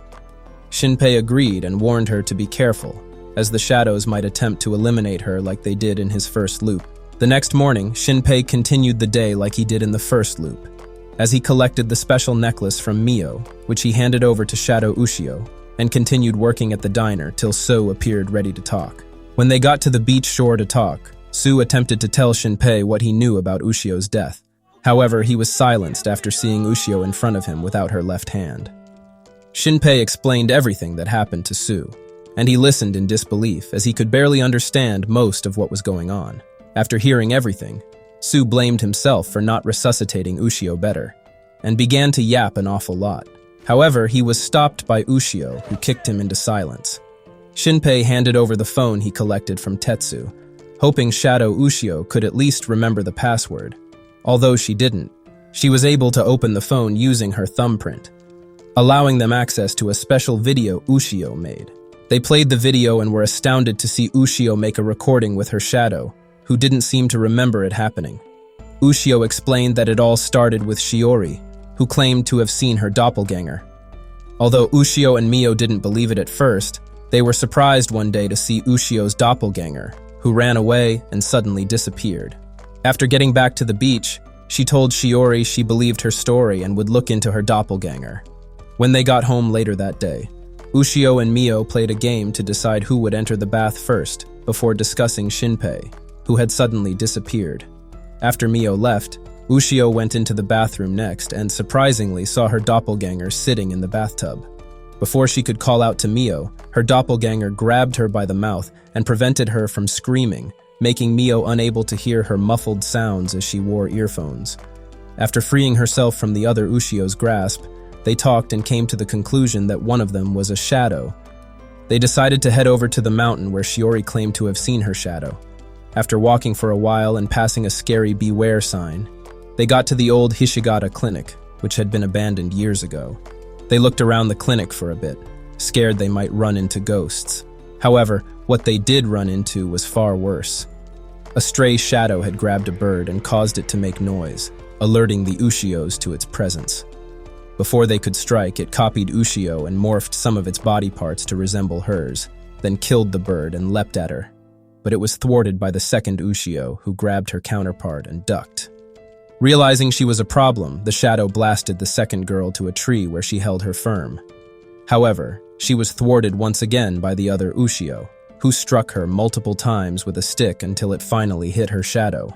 Speaker 1: Shinpei agreed and warned her to be careful, as the shadows might attempt to eliminate her like they did in his first loop. The next morning, Shinpei continued the day like he did in the first loop, as he collected the special necklace from Mio, which he handed over to Shadow Ushio, and continued working at the diner till Su appeared ready to talk. When they got to the beach shore to talk, Su attempted to tell Shinpei what he knew about Ushio's death. However, he was silenced after seeing Ushio in front of him without her left hand. Shinpei explained everything that happened to Su, and he listened in disbelief as he could barely understand most of what was going on. After hearing everything, Su blamed himself for not resuscitating Ushio better, and began to yap an awful lot. However, he was stopped by Ushio, who kicked him into silence. Shinpei handed over the phone he collected from Tetsu, hoping Shadow Ushio could at least remember the password. Although she didn't, she was able to open the phone using her thumbprint, allowing them access to a special video Ushio made. They played the video and were astounded to see Ushio make a recording with her shadow, who didn't seem to remember it happening. Ushio explained that it all started with Shiori, who claimed to have seen her doppelganger. Although Ushio and Mio didn't believe it at first, they were surprised one day to see Ushio's doppelganger, who ran away and suddenly disappeared. After getting back to the beach, she told Shiori she believed her story and would look into her doppelganger. When they got home later that day, Ushio and Mio played a game to decide who would enter the bath first, before discussing Shinpei, who had suddenly disappeared. After Mio left, Ushio went into the bathroom next and surprisingly saw her doppelganger sitting in the bathtub. Before she could call out to Mio, her doppelganger grabbed her by the mouth and prevented her from screaming, making Mio unable to hear her muffled sounds as she wore earphones. After freeing herself from the other Ushio's grasp, they talked and came to the conclusion that one of them was a shadow. They decided to head over to the mountain where Shiori claimed to have seen her shadow. After walking for a while and passing a scary beware sign, they got to the old Hishigata clinic, which had been abandoned years ago. They looked around the clinic for a bit, scared they might run into ghosts. However, what they did run into was far worse. A stray shadow had grabbed a bird and caused it to make noise, alerting the Ushios to its presence. Before they could strike, it copied Ushio and morphed some of its body parts to resemble hers, then killed the bird and leapt at her. But it was thwarted by the second Ushio, who grabbed her counterpart and ducked. Realizing she was a problem, the shadow blasted the second girl to a tree where she held her firm. However, she was thwarted once again by the other Ushio, who struck her multiple times with a stick until it finally hit her shadow.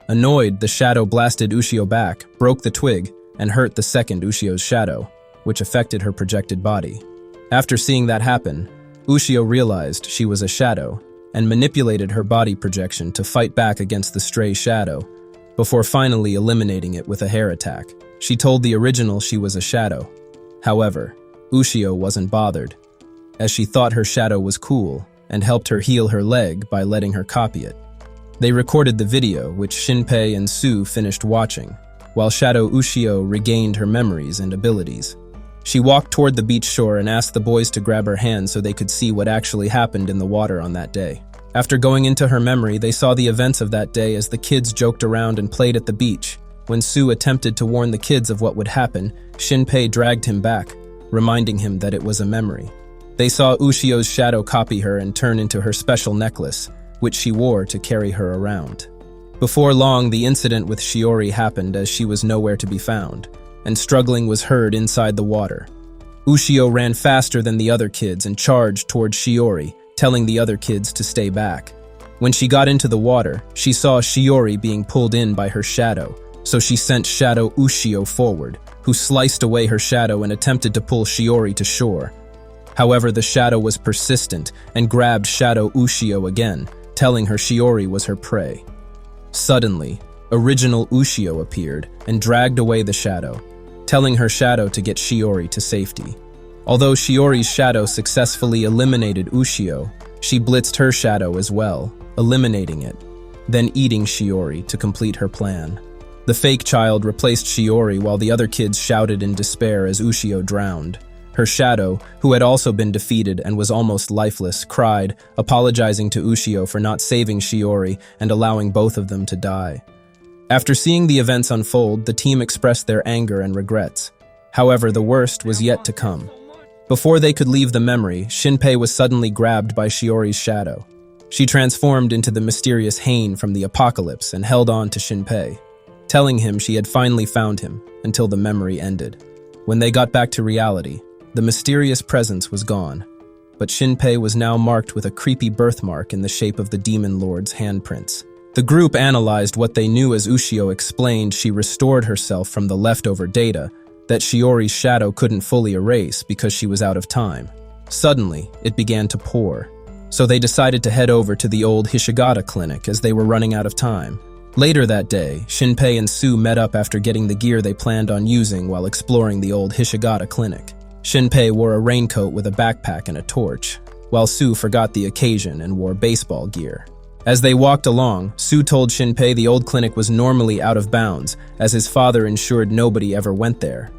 Speaker 1: Annoyed, the shadow blasted Ushio back, broke the twig, and hurt the second Ushio's shadow, which affected her projected body. After seeing that happen, Ushio realized she was a shadow and manipulated her body projection to fight back against the stray shadow, before finally eliminating it with a hair attack. She told the original she was a shadow. However, Ushio wasn't bothered, as she thought her shadow was cool and helped her heal her leg by letting her copy it. They recorded the video, which Shinpei and Su finished watching, while Shadow Ushio regained her memories and abilities. She walked toward the beach shore and asked the boys to grab her hand so they could see what actually happened in the water on that day. After going into her memory, they saw the events of that day as the kids joked around and played at the beach. When Su attempted to warn the kids of what would happen, Shinpei dragged him back, reminding him that it was a memory. They saw Ushio's shadow copy her and turn into her special necklace, which she wore to carry her around. Before long, the incident with Shiori happened as she was nowhere to be found, and struggling was heard inside the water. Ushio ran faster than the other kids and charged toward Shiori, telling the other kids to stay back. When she got into the water, she saw Shiori being pulled in by her shadow, so she sent Shadow Ushio forward, who sliced away her shadow and attempted to pull Shiori to shore. However, the shadow was persistent and grabbed Shadow Ushio again, telling her Shiori was her prey. Suddenly, original Ushio appeared and dragged away the shadow, telling her shadow to get Shiori to safety. Although Shiori's shadow successfully eliminated Ushio, she blitzed her shadow as well, eliminating it, then eating Shiori to complete her plan. The fake child replaced Shiori while the other kids shouted in despair as Ushio drowned. Her shadow, who had also been defeated and was almost lifeless, cried, apologizing to Ushio for not saving Shiori and allowing both of them to die. After seeing the events unfold, the team expressed their anger and regrets. However, the worst was yet to come. Before they could leave the memory, Shinpei was suddenly grabbed by Shiori's shadow. She transformed into the mysterious Hane from the apocalypse and held on to Shinpei, telling him she had finally found him until the memory ended. When they got back to reality, the mysterious presence was gone, but Shinpei was now marked with a creepy birthmark in the shape of the Demon Lord's handprints. The group analyzed what they knew as Ushio explained she restored herself from the leftover data that Shiori's shadow couldn't fully erase because she was out of time. Suddenly, it began to pour, so they decided to head over to the old Hishigata clinic as they were running out of time. Later that day, Shinpei and Su met up after getting the gear they planned on using while exploring the old Hishigata clinic. Shinpei wore a raincoat with a backpack and a torch, while Su forgot the occasion and wore baseball gear. As they walked along, Su told Shinpei the old clinic was normally out of bounds, as his father ensured nobody ever went there.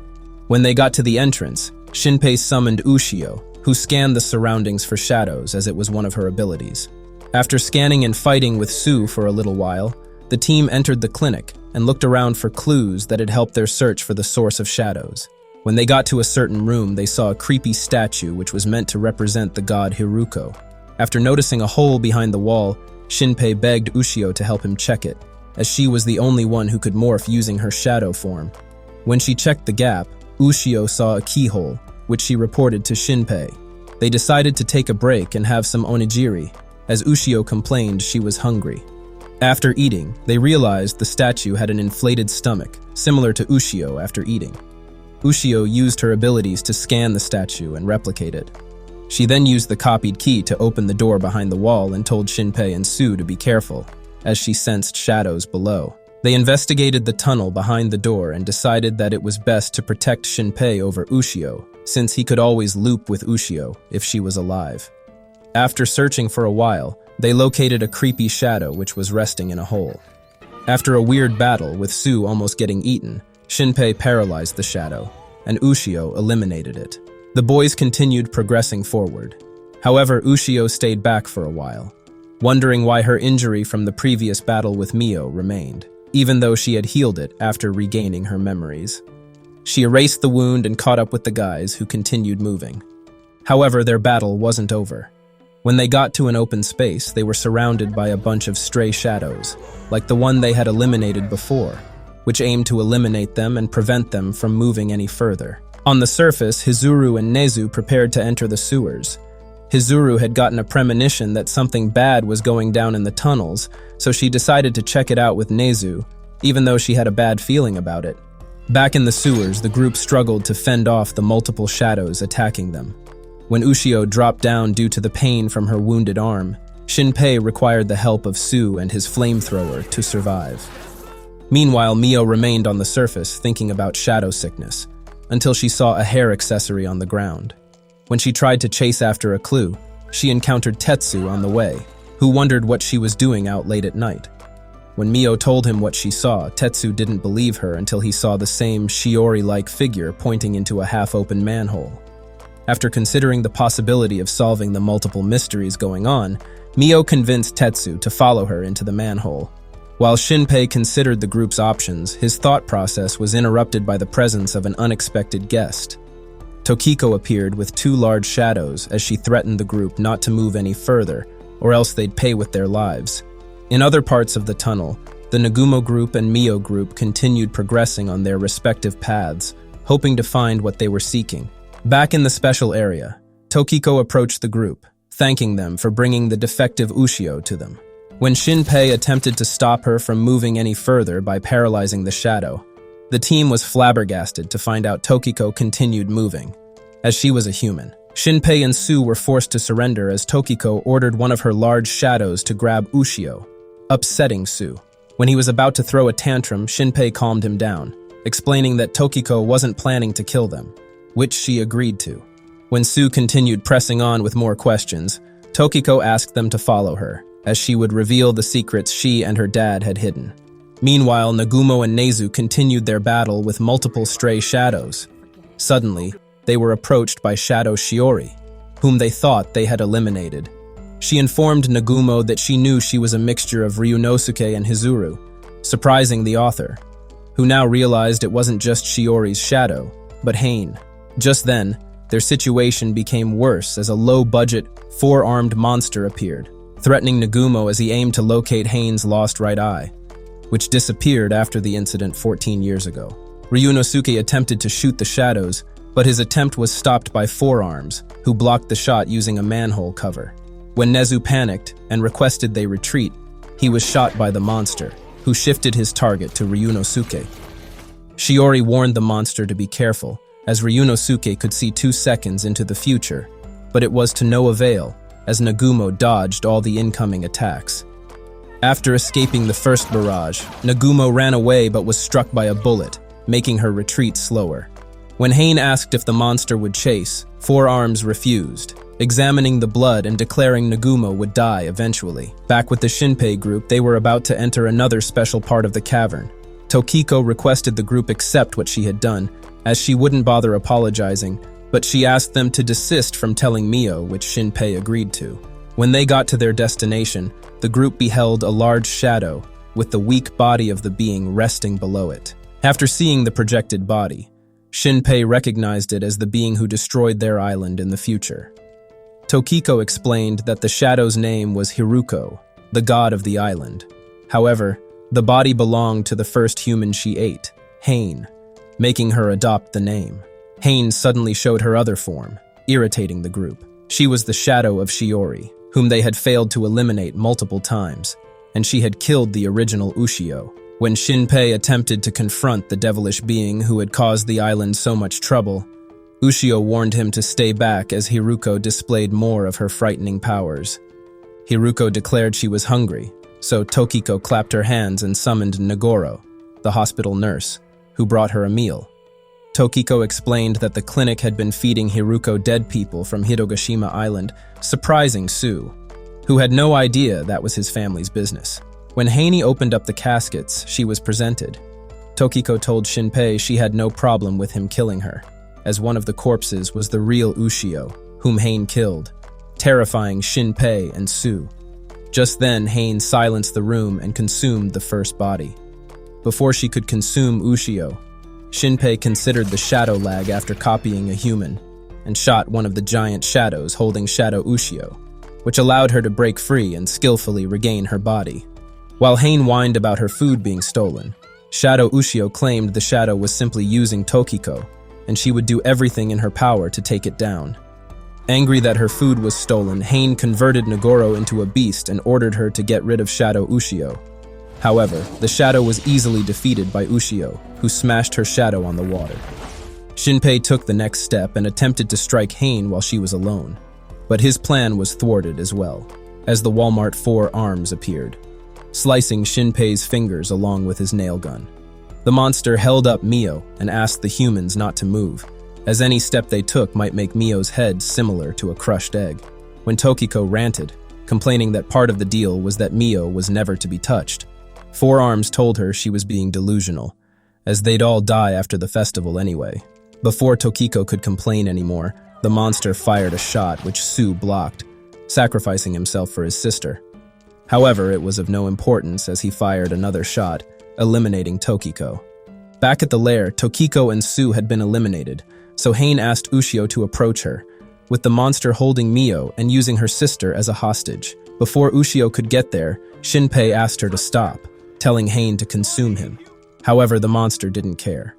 Speaker 1: When they got to the entrance, Shinpei summoned Ushio, who scanned the surroundings for shadows as it was one of her abilities. After scanning and fighting with Su for a little while, the team entered the clinic and looked around for clues that had helped their search for the source of shadows. When they got to a certain room, they saw a creepy statue which was meant to represent the god Hiruko. After noticing a hole behind the wall, Shinpei begged Ushio to help him check it, as she was the only one who could morph using her shadow form. When she checked the gap, Ushio saw a keyhole, which she reported to Shinpei. They decided to take a break and have some onigiri, as Ushio complained she was hungry. After eating, they realized the statue had an inflated stomach, similar to Ushio after eating. Ushio used her abilities to scan the statue and replicate it. She then used the copied key to open the door behind the wall and told Shinpei and Su to be careful, as she sensed shadows below. They investigated the tunnel behind the door and decided that it was best to protect Shinpei over Ushio, since he could always loop with Ushio if she was alive. After searching for a while, they located a creepy shadow which was resting in a hole. After a weird battle with Su almost getting eaten, Shinpei paralyzed the shadow, and Ushio eliminated it. The boys continued progressing forward. However, Ushio stayed back for a while, wondering why her injury from the previous battle with Mio remained, even though she had healed it after regaining her memories. She erased the wound and caught up with the guys, who continued moving. However, their battle wasn't over. When they got to an open space, they were surrounded by a bunch of stray shadows, like the one they had eliminated before, which aimed to eliminate them and prevent them from moving any further. On the surface, Hizuru and Nezu prepared to enter the sewers. Hizuru had gotten a premonition that something bad was going down in the tunnels, so she decided to check it out with Nezu, even though she had a bad feeling about it. Back in the sewers, the group struggled to fend off the multiple shadows attacking them. When Ushio dropped down due to the pain from her wounded arm, Shinpei required the help of Su and his flamethrower to survive. Meanwhile, Mio remained on the surface, thinking about shadow sickness, until she saw a hair accessory on the ground. When she tried to chase after a clue, she encountered Tetsu on the way, who wondered what she was doing out late at night. When Mio told him what she saw, Tetsu didn't believe her until he saw the same Shiori-like figure pointing into a half-open manhole. After considering the possibility of solving the multiple mysteries going on, Mio convinced Tetsu to follow her into the manhole. While Shinpei considered the group's options, his thought process was interrupted by the presence of an unexpected guest. Tokiko appeared with two large shadows as she threatened the group not to move any further, or else they'd pay with their lives. In other parts of the tunnel, the Nagumo group and Mio group continued progressing on their respective paths, hoping to find what they were seeking. Back in the special area, Tokiko approached the group, thanking them for bringing the defective Ushio to them. When Shinpei attempted to stop her from moving any further by paralyzing the shadow, the team was flabbergasted to find out Tokiko continued moving, as she was a human. Shinpei and Su were forced to surrender as Tokiko ordered one of her large shadows to grab Ushio, upsetting Su. When he was about to throw a tantrum, Shinpei calmed him down, explaining that Tokiko wasn't planning to kill them, which she agreed to. When Su continued pressing on with more questions, Tokiko asked them to follow her, as she would reveal the secrets she and her dad had hidden. Meanwhile, Nagumo and Nezu continued their battle with multiple stray shadows. Suddenly, they were approached by Shadow Shiori, whom they thought they had eliminated. She informed Nagumo that she knew she was a mixture of Ryunosuke and Hizuru, surprising the author, who now realized it wasn't just Shiori's shadow, but Hain. Just then, their situation became worse as a low-budget, four-armed monster appeared, threatening Nagumo as he aimed to locate Hain's lost right eye, which disappeared after the incident 14 years ago. Ryunosuke attempted to shoot the shadows, but his attempt was stopped by Four Arms, who blocked the shot using a manhole cover. When Nezu panicked and requested they retreat, he was shot by the monster, who shifted his target to Ryunosuke. Shiori warned the monster to be careful, as Ryunosuke could see 2 seconds into the future, but it was to no avail, as Nagumo dodged all the incoming attacks. After escaping the first barrage, Nagumo ran away but was struck by a bullet, making her retreat slower. When Hain asked if the monster would chase, Four Arms refused, examining the blood and declaring Nagumo would die eventually. Back with the Shinpei group, they were about to enter another special part of the cavern. Tokiko requested the group accept what she had done, as she wouldn't bother apologizing, but she asked them to desist from telling Mio, which Shinpei agreed to. When they got to their destination, the group beheld a large shadow, with the weak body of the being resting below it. After seeing the projected body, Shinpei recognized it as the being who destroyed their island in the future. Tokiko explained that the shadow's name was Hiruko, the god of the island. However, the body belonged to the first human she ate, Hain, making her adopt the name. Hain suddenly showed her other form, irritating the group. She was the shadow of Shiori, whom they had failed to eliminate multiple times, and she had killed the original Ushio. When Shinpei attempted to confront the devilish being who had caused the island so much trouble, Ushio warned him to stay back as Hiruko displayed more of her frightening powers. Hiruko declared she was hungry, so Tokiko clapped her hands and summoned Nagoro, the hospital nurse, who brought her a meal. Tokiko explained that the clinic had been feeding Hiruko dead people from Hitogashima Island, surprising Su, who had no idea that was his family's business. When Haney opened up the caskets she was presented, Tokiko told Shinpei she had no problem with him killing her, as one of the corpses was the real Ushio, whom Hain killed, terrifying Shinpei and Su. Just then, Hain silenced the room and consumed the first body. Before she could consume Ushio, Shinpei considered the shadow lag after copying a human, and shot one of the giant shadows holding Shadow Ushio, which allowed her to break free and skillfully regain her body. While Hain whined about her food being stolen, Shadow Ushio claimed the shadow was simply using Tokiko, and she would do everything in her power to take it down. Angry that her food was stolen, Hain converted Nagoro into a beast and ordered her to get rid of Shadow Ushio. However, the shadow was easily defeated by Ushio, who smashed her shadow on the water. Shinpei took the next step and attempted to strike Hain while she was alone, but his plan was thwarted as well, as the Walmart Four Arms appeared, slicing Shinpei's fingers along with his nail gun. The monster held up Mio and asked the humans not to move, as any step they took might make Mio's head similar to a crushed egg. When Tokiko ranted, complaining that part of the deal was that Mio was never to be touched. Four Arms told her she was being delusional, as they'd all die after the festival anyway. Before Tokiko could complain anymore, the monster fired a shot which Sue blocked, sacrificing himself for his sister. However, it was of no importance as he fired another shot, eliminating Tokiko. Back at the lair, Tokiko and Sue had been eliminated, so Hain asked Ushio to approach her, with the monster holding Mio and using her sister as a hostage. Before Ushio could get there, Shinpei asked her to stop, telling Hain to consume him. However, the monster didn't care.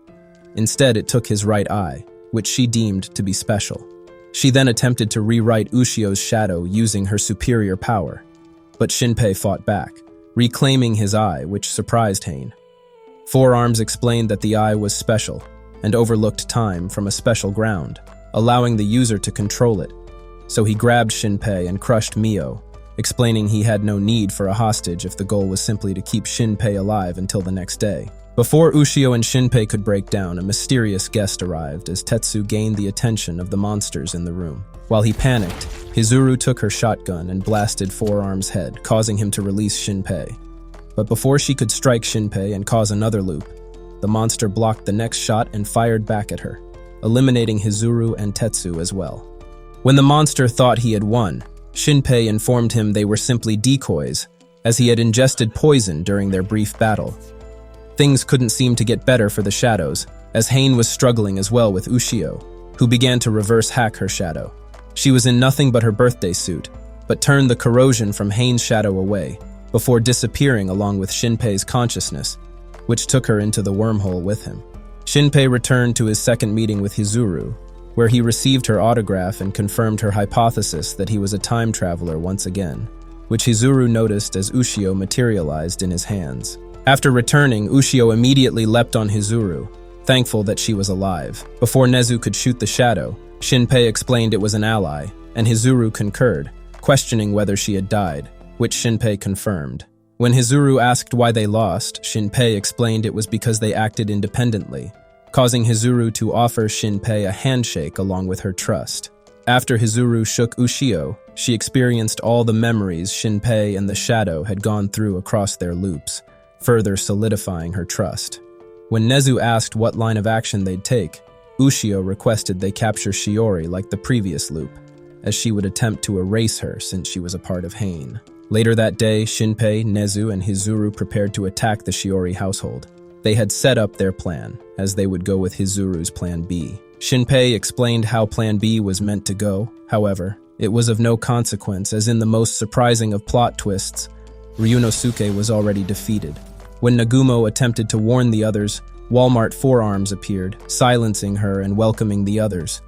Speaker 1: Instead, it took his right eye, which she deemed to be special. She then attempted to rewrite Ushio's shadow using her superior power, but Shinpei fought back, reclaiming his eye, which surprised Hain. Four Arms explained that the eye was special and overlooked time from a special ground, allowing the user to control it. So he grabbed Shinpei and crushed Mio, explaining he had no need for a hostage if the goal was simply to keep Shinpei alive until the next day. Before Ushio and Shinpei could break down, a mysterious guest arrived as Tetsu gained the attention of the monsters in the room. While he panicked, Hizuru took her shotgun and blasted Four Arms' head, causing him to release Shinpei. But before she could strike Shinpei and cause another loop, the monster blocked the next shot and fired back at her, eliminating Hizuru and Tetsu as well. When the monster thought he had won, Shinpei informed him they were simply decoys, as he had ingested poison during their brief battle. Things couldn't seem to get better for the shadows, as Hain was struggling as well with Ushio, who began to reverse hack her shadow. She was in nothing but her birthday suit, but turned the corrosion from Hain's shadow away, before disappearing along with Shinpei's consciousness, which took her into the wormhole with him. Shinpei returned to his second meeting with Hizuru, where he received her autograph and confirmed her hypothesis that he was a time traveler once again, which Hizuru noticed as Ushio materialized in his hands. After returning, Ushio immediately leapt on Hizuru, thankful that she was alive. Before Nezu could shoot the shadow, Shinpei explained it was an ally, and Hizuru concurred, questioning whether she had died, which Shinpei confirmed. When Hizuru asked why they lost, Shinpei explained it was because they acted independently, causing Hizuru to offer Shinpei a handshake along with her trust. After Hizuru shook Ushio, she experienced all the memories Shinpei and the shadow had gone through across their loops, further solidifying her trust. When Nezu asked what line of action they'd take, Ushio requested they capture Shiori like the previous loop, as she would attempt to erase her since she was a part of Hain. Later that day, Shinpei, Nezu, and Hizuru prepared to attack the Shiori household. They had set up their plan, as they would go with Hizuru's plan B. Shinpei explained how plan B was meant to go. However, it was of no consequence, as in the most surprising of plot twists, Ryunosuke was already defeated. When Nagumo attempted to warn the others, Walmart Four Arms appeared, silencing her and welcoming the others.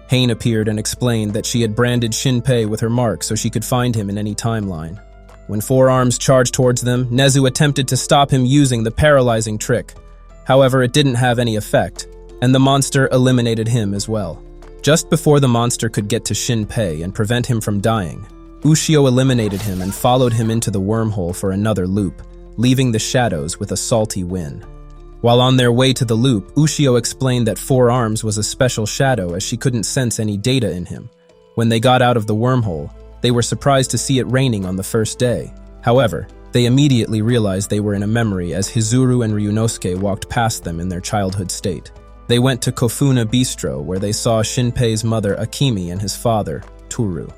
Speaker 1: Hain appeared and explained that she had branded Shinpei with her mark so she could find him in any timeline. When Four Arms charged towards them, Nezu attempted to stop him using the paralyzing trick. However, it didn't have any effect, and the monster eliminated him as well. Just before the monster could get to Shinpei and prevent him from dying, Ushio eliminated him and followed him into the wormhole for another loop, leaving the shadows with a salty win. While on their way to the loop, Ushio explained that Four Arms was a special shadow as she couldn't sense any data in him. When they got out of the wormhole, they were surprised to see it raining on the first day. However, they immediately realized they were in a memory as Hizuru and Ryunosuke walked past them in their childhood state. They went to Kofuna Bistro where they saw Shinpei's mother Akimi and his father, Toru.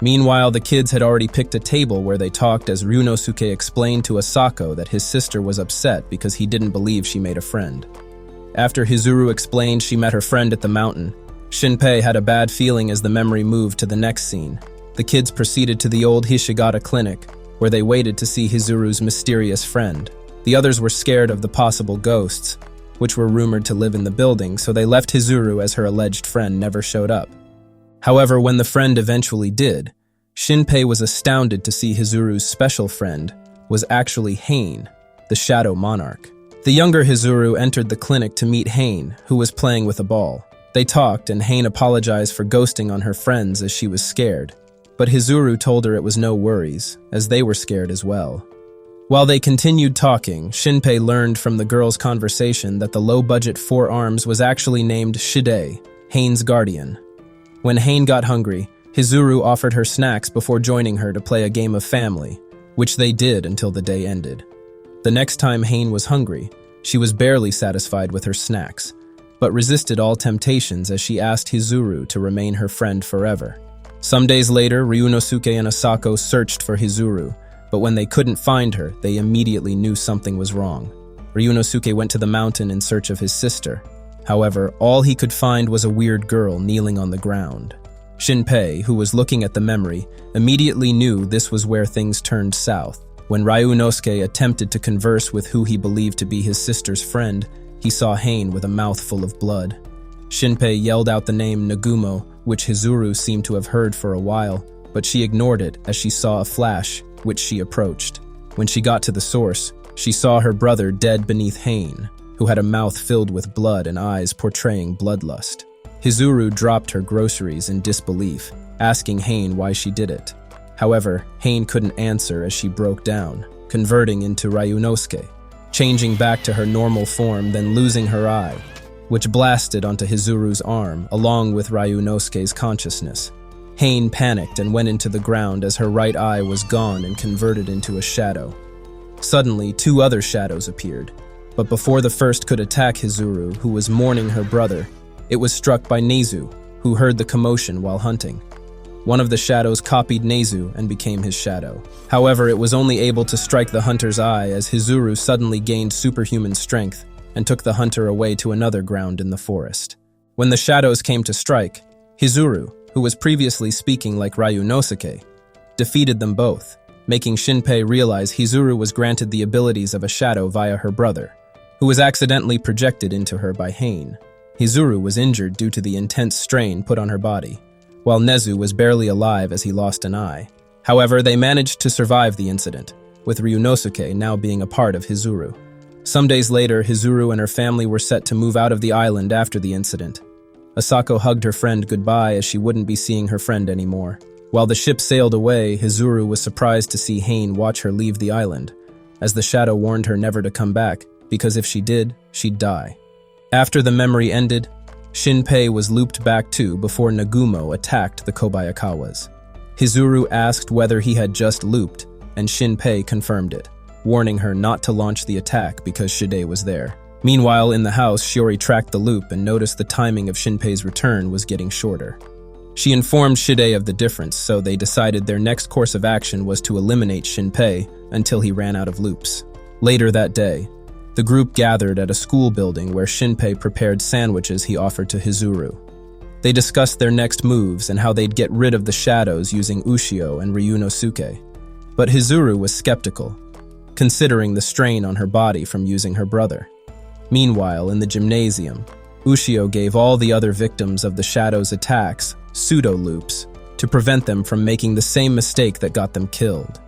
Speaker 1: Meanwhile, the kids had already picked a table where they talked as Ryunosuke explained to Asako that his sister was upset because he didn't believe she made a friend. After Hizuru explained she met her friend at the mountain, Shinpei had a bad feeling as the memory moved to the next scene. The kids proceeded to the old Hishigata clinic, where they waited to see Hizuru's mysterious friend. The others were scared of the possible ghosts, which were rumored to live in the building, so they left Hizuru as her alleged friend never showed up. However, when the friend eventually did, Shinpei was astounded to see Hizuru's special friend was actually Hain, the Shadow Monarch. The younger Hizuru entered the clinic to meet Hain, who was playing with a ball. They talked, and Hain apologized for ghosting on her friends as she was scared, but Hizuru told her it was no worries, as they were scared as well. While they continued talking, Shinpei learned from the girls' conversation that the low-budget Four Arms was actually named Shide, Hain's guardian. When Hain got hungry, Hizuru offered her snacks before joining her to play a game of family, which they did until the day ended. The next time Hain was hungry, she was barely satisfied with her snacks, but resisted all temptations as she asked Hizuru to remain her friend forever. Some days later, Ryunosuke and Asako searched for Hizuru, but when they couldn't find her, they immediately knew something was wrong. Ryunosuke went to the mountain in search of his sister. However, all he could find was a weird girl kneeling on the ground. Shinpei, who was looking at the memory, immediately knew this was where things turned south. When Ryunosuke attempted to converse with who he believed to be his sister's friend, he saw Hain with a mouth full of blood. Shinpei yelled out the name Nagumo, which Hizuru seemed to have heard for a while, but she ignored it as she saw a flash, which she approached. When she got to the source, she saw her brother dead beneath Hain, who had a mouth filled with blood and eyes portraying bloodlust. Hizuru dropped her groceries in disbelief, asking Hain why she did it. However, Hain couldn't answer as she broke down, converting into Ryunosuke, changing back to her normal form, then losing her eye, which blasted onto Hizuru's arm along with Ryunosuke's consciousness. Hain panicked and went into the ground as her right eye was gone and converted into a shadow. Suddenly, two other shadows appeared, but before the first could attack Hizuru, who was mourning her brother, it was struck by Nezu, who heard the commotion while hunting. One of the shadows copied Nezu and became his shadow. However, it was only able to strike the hunter's eye as Hizuru suddenly gained superhuman strength and took the hunter away to another ground in the forest. When the shadows came to strike, Hizuru, who was previously speaking like Ryunosuke, defeated them both, making Shinpei realize Hizuru was granted the abilities of a shadow via her brother, who was accidentally projected into her by Hain. Hizuru was injured due to the intense strain put on her body, while Nezu was barely alive as he lost an eye. However, they managed to survive the incident, with Ryunosuke now being a part of Hizuru. Some days later, Hizuru and her family were set to move out of the island after the incident. Asako hugged her friend goodbye as she wouldn't be seeing her friend anymore. While the ship sailed away, Hizuru was surprised to see Hain watch her leave the island, as the shadow warned her never to come back, because if she did, she'd die. After the memory ended, Shinpei was looped back too before Nagumo attacked the Kobayakawas. Hizuru asked whether he had just looped, and Shinpei confirmed it, warning her not to launch the attack because Shide was there. Meanwhile, in the house, Shiori tracked the loop and noticed the timing of Shinpei's return was getting shorter. She informed Shide of the difference, so they decided their next course of action was to eliminate Shinpei until he ran out of loops. Later that day, the group gathered at a school building where Shinpei prepared sandwiches he offered to Hizuru. They discussed their next moves and how they'd get rid of the shadows using Ushio and Ryunosuke. But Hizuru was skeptical, considering the strain on her body from using her brother. Meanwhile, in the gymnasium, Ushio gave all the other victims of the shadow's attacks pseudo-loops to prevent them from making the same mistake that got them killed.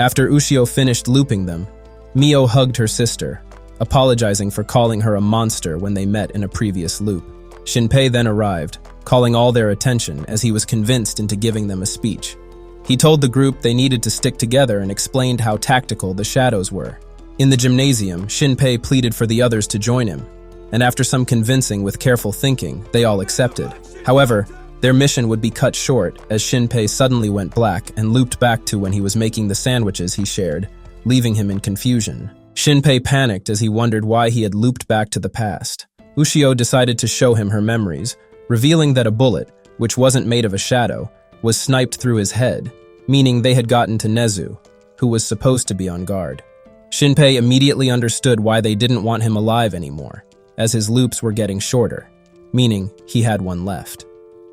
Speaker 1: After Ushio finished looping them, Mio hugged her sister, apologizing for calling her a monster when they met in a previous loop. Shinpei then arrived, calling all their attention as he was convinced into giving them a speech. He told the group they needed to stick together and explained how tactical the shadows were. In the gymnasium, Shinpei pleaded for the others to join him, and after some convincing with careful thinking, they all accepted. However, their mission would be cut short as Shinpei suddenly went black and looped back to when he was making the sandwiches he shared, leaving him in confusion. Shinpei panicked as he wondered why he had looped back to the past. Ushio decided to show him her memories, revealing that a bullet, which wasn't made of a shadow, was sniped through his head, meaning they had gotten to Nezu, who was supposed to be on guard. Shinpei immediately understood why they didn't want him alive anymore, as his loops were getting shorter, meaning he had one left.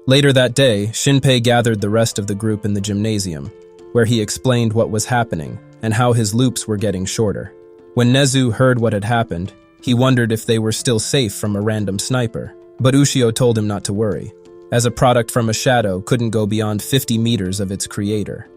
Speaker 1: Later that day, Shinpei gathered the rest of the group in the gymnasium, where he explained what was happening and how his loops were getting shorter. When Nezu heard what had happened, he wondered if they were still safe from a random sniper, but Ushio told him not to worry, as a product from a shadow couldn't go beyond 50 meters of its creator.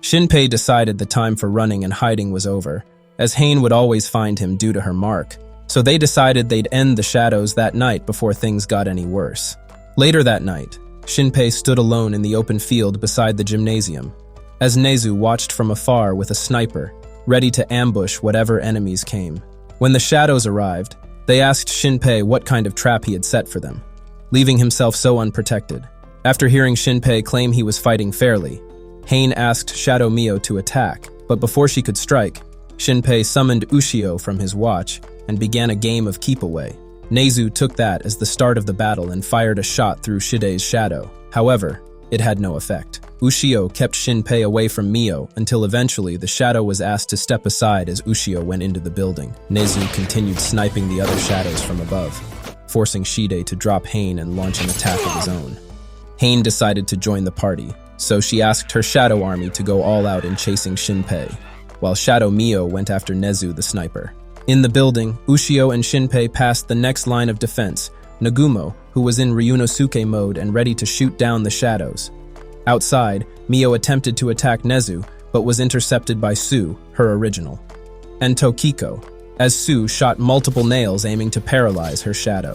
Speaker 1: Shinpei decided the time for running and hiding was over, as Hain would always find him due to her mark, so they decided they'd end the shadows that night before things got any worse. Later that night, Shinpei stood alone in the open field beside the gymnasium, as Nezu watched from afar with a sniper, ready to ambush whatever enemies came. When the shadows arrived, they asked Shinpei what kind of trap he had set for them, leaving himself so unprotected. After hearing Shinpei claim he was fighting fairly, Hain asked Shadow Mio to attack, but before she could strike, Shinpei summoned Ushio from his watch and began a game of keep away. Nezu took that as the start of the battle and fired a shot through Shidei's shadow. However, it had no effect. Ushio kept Shinpei away from Mio until eventually the shadow was asked to step aside as Ushio went into the building. Nezu continued sniping the other shadows from above, forcing Shidei to drop Hain and launch an attack of his own. Hain decided to join the party, so she asked her shadow army to go all out in chasing Shinpei, while Shadow Mio went after Nezu the sniper. In the building, Ushio and Shinpei passed the next line of defense, Nagumo, who was in Ryunosuke mode and ready to shoot down the shadows. Outside, Mio attempted to attack Nezu, but was intercepted by Su, her original, and Tokiko, as Su shot multiple nails aiming to paralyze her shadow.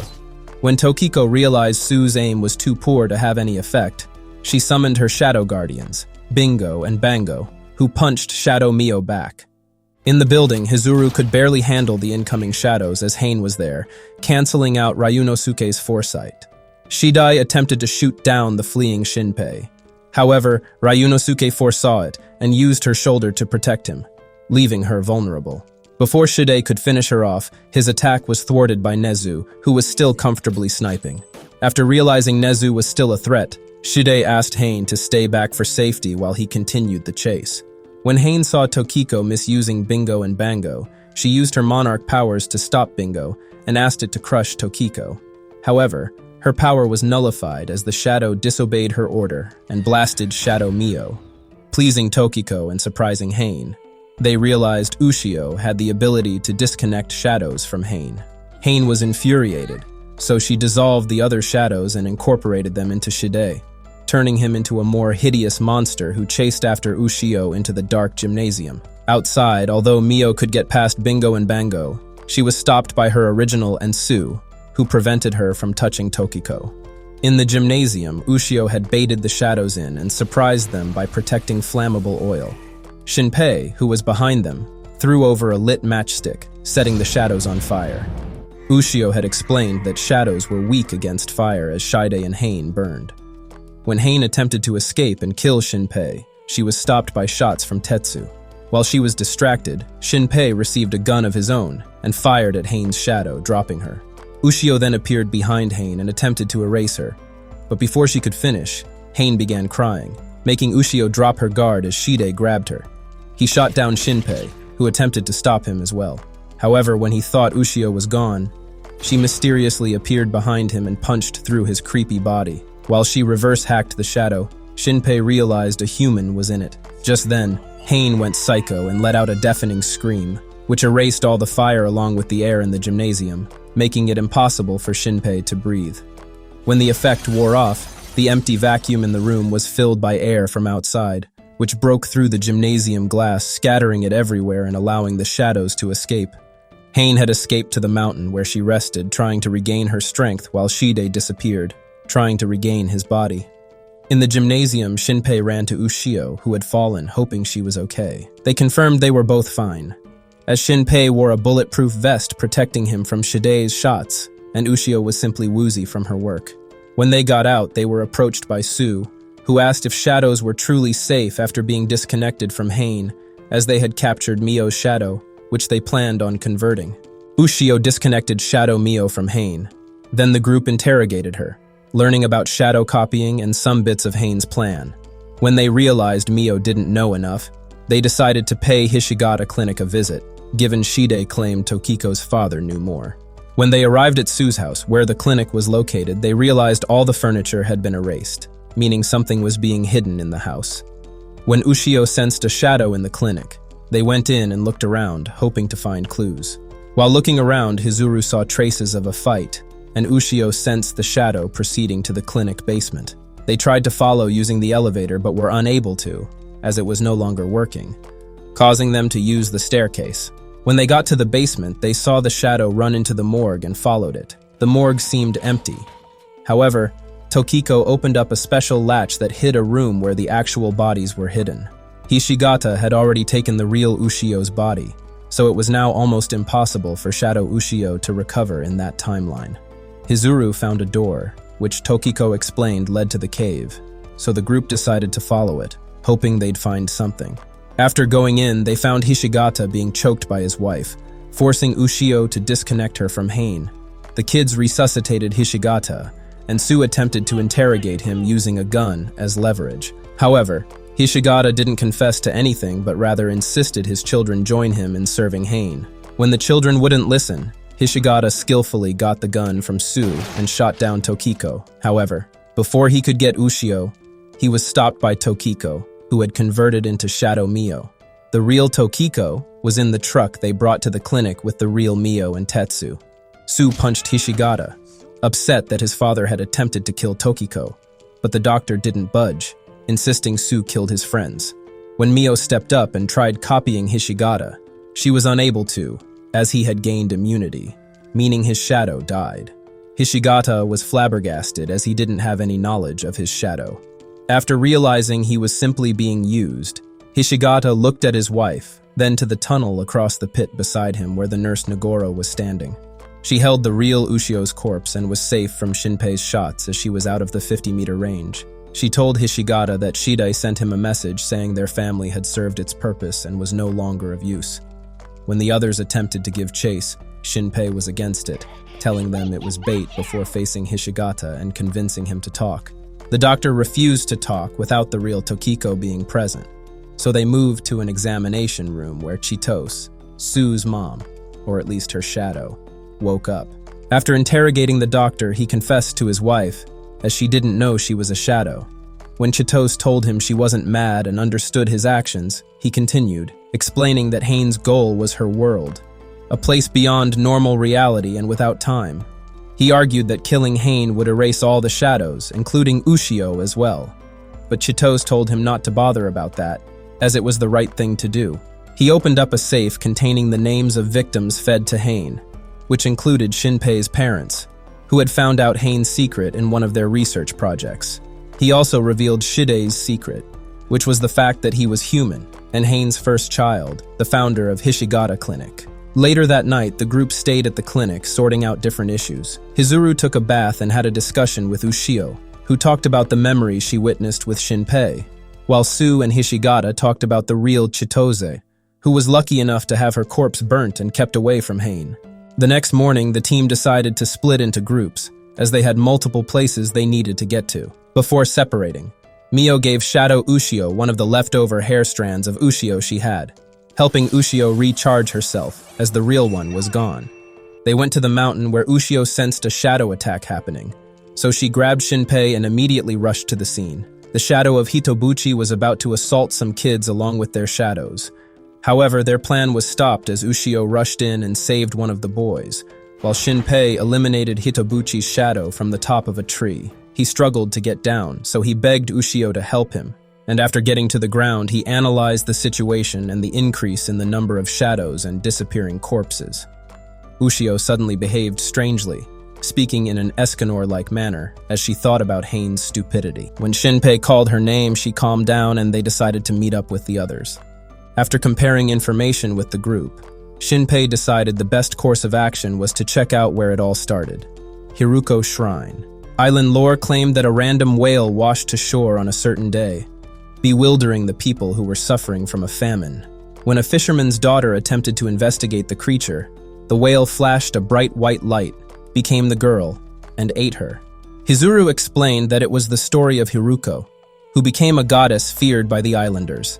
Speaker 1: When Tokiko realized Su's aim was too poor to have any effect, she summoned her shadow guardians, Bingo and Bango, who punched Shadow Mio back. In the building, Hizuru could barely handle the incoming shadows as Hain was there, canceling out Ryunosuke's foresight. Shidai attempted to shoot down the fleeing Shinpei. However, Ryunosuke foresaw it and used her shoulder to protect him, leaving her vulnerable. Before Shidei could finish her off, his attack was thwarted by Nezu, who was still comfortably sniping. After realizing Nezu was still a threat, Shidei asked Hain to stay back for safety while he continued the chase. When Hain saw Tokiko misusing Bingo and Bango, she used her monarch powers to stop Bingo and asked it to crush Tokiko. However, her power was nullified as the shadow disobeyed her order and blasted Shadow Mio, pleasing Tokiko and surprising Hain. They realized Ushio had the ability to disconnect shadows from Hain. Hain was infuriated, so she dissolved the other shadows and incorporated them into Shidei, turning him into a more hideous monster who chased after Ushio into the dark gymnasium. Outside, although Mio could get past Bingo and Bango, she was stopped by her original and Su, who prevented her from touching Tokiko. In the gymnasium, Ushio had baited the shadows in and surprised them by protecting flammable oil. Shinpei, who was behind them, threw over a lit matchstick, setting the shadows on fire. Ushio had explained that shadows were weak against fire as Shidei and Hain burned. When Hain attempted to escape and kill Shinpei, she was stopped by shots from Tetsu. While she was distracted, Shinpei received a gun of his own and fired at Hain's shadow, dropping her. Ushio then appeared behind Hain and attempted to erase her, but before she could finish, Hain began crying, making Ushio drop her guard as Shidei grabbed her. He shot down Shinpei, who attempted to stop him as well. However, when he thought Ushio was gone, she mysteriously appeared behind him and punched through his creepy body. While she reverse-hacked the shadow, Shinpei realized a human was in it. Just then, Hain went psycho and let out a deafening scream, which erased all the fire along with the air in the gymnasium, making it impossible for Shinpei to breathe. When the effect wore off, the empty vacuum in the room was filled by air from outside, which broke through the gymnasium glass, scattering it everywhere and allowing the shadows to escape. Hain had escaped to the mountain where she rested, trying to regain her strength while Shidei disappeared, trying to regain his body. In the gymnasium, Shinpei ran to Ushio, who had fallen, hoping she was okay. They confirmed they were both fine, as Shinpei wore a bulletproof vest protecting him from Shidei's shots, and Ushio was simply woozy from her work. When they got out, they were approached by Su, who asked if shadows were truly safe after being disconnected from Hain, as they had captured Mio's shadow, which they planned on converting. Ushio disconnected Shadow Mio from Hain. Then the group interrogated her, learning about shadow copying and some bits of Hain's plan. When they realized Mio didn't know enough, they decided to pay Hishigata Clinic a visit, given Shidei claimed Tokiko's father knew more. When they arrived at Su's house, where the clinic was located, they realized all the furniture had been erased, meaning something was being hidden in the house. When Ushio sensed a shadow in the clinic, they went in and looked around, hoping to find clues. While looking around, Hizuru saw traces of a fight, and Ushio sensed the shadow proceeding to the clinic basement. They tried to follow using the elevator but were unable to, as it was no longer working, causing them to use the staircase. When they got to the basement, they saw the shadow run into the morgue and followed it. The morgue seemed empty. However, Tokiko opened up a special latch that hid a room where the actual bodies were hidden. Hishigata had already taken the real Ushio's body, so it was now almost impossible for Shadow Ushio to recover in that timeline. Hizuru found a door, which Tokiko explained led to the cave, so the group decided to follow it, hoping they'd find something. After going in, they found Hishigata being choked by his wife, forcing Ushio to disconnect her from Hain. The kids resuscitated Hishigata, and Sue attempted to interrogate him using a gun as leverage. However, Hishigata didn't confess to anything but rather insisted his children join him in serving Hain. When the children wouldn't listen, Hishigata skillfully got the gun from Sue and shot down Tokiko. However, before he could get Ushio, he was stopped by Tokiko, who had converted into Shadow Mio. The real Tokiko was in the truck they brought to the clinic with the real Mio and Tetsu. Sue punched Hishigata, upset that his father had attempted to kill Tokiko, but the doctor didn't budge, insisting Sue killed his friends. When Mio stepped up and tried copying Hishigata, she was unable to, as he had gained immunity, meaning his shadow died. Hishigata was flabbergasted as he didn't have any knowledge of his shadow. After realizing he was simply being used, Hishigata looked at his wife, then to the tunnel across the pit beside him where the nurse Nagoro was standing. She held the real Ushio's corpse and was safe from Shinpei's shots as she was out of the 50-meter range. She told Hishigata that Shidai sent him a message saying their family had served its purpose and was no longer of use. When the others attempted to give chase, Shinpei was against it, telling them it was bait before facing Hishigata and convincing him to talk. The doctor refused to talk without the real Tokiko being present, so they moved to an examination room where Chitose, Sue's mom, or at least her shadow, woke up. After interrogating the doctor, he confessed to his wife, as she didn't know she was a shadow. When Chitose told him she wasn't mad and understood his actions, he continued, explaining that Hain's goal was her world, a place beyond normal reality and without time. He argued that killing Hain would erase all the shadows, including Ushio as well. But Chitose told him not to bother about that, as it was the right thing to do. He opened up a safe containing the names of victims fed to Hain, which included Shinpei's parents, who had found out Hain's secret in one of their research projects. He also revealed Shidei's secret, which was the fact that he was human, and Hain's first child, the founder of Hishigata Clinic. Later that night, the group stayed at the clinic, sorting out different issues. Hizuru took a bath and had a discussion with Ushio, who talked about the memories she witnessed with Shinpei, while Sue and Hishigata talked about the real Chitose, who was lucky enough to have her corpse burnt and kept away from Hain. The next morning, the team decided to split into groups, as they had multiple places they needed to get to. Before separating, Mio gave Shadow Ushio one of the leftover hair strands of Ushio she had, helping Ushio recharge herself, as the real one was gone. They went to the mountain where Ushio sensed a shadow attack happening, so she grabbed Shinpei and immediately rushed to the scene. The shadow of Hitobuchi was about to assault some kids along with their shadows. However, their plan was stopped as Ushio rushed in and saved one of the boys, while Shinpei eliminated Hitobuchi's shadow from the top of a tree. He struggled to get down, so he begged Ushio to help him, and after getting to the ground, he analyzed the situation and the increase in the number of shadows and disappearing corpses. Ushio suddenly behaved strangely, speaking in an Escanor-like manner as she thought about Hain's stupidity. When Shinpei called her name, she calmed down and they decided to meet up with the others. After comparing information with the group, Shinpei decided the best course of action was to check out where it all started, Hiruko Shrine. Island lore claimed that a random whale washed to shore on a certain day, bewildering the people who were suffering from a famine. When a fisherman's daughter attempted to investigate the creature, the whale flashed a bright white light, became the girl, and ate her. Hizuru explained that it was the story of Hiruko, who became a goddess feared by the islanders.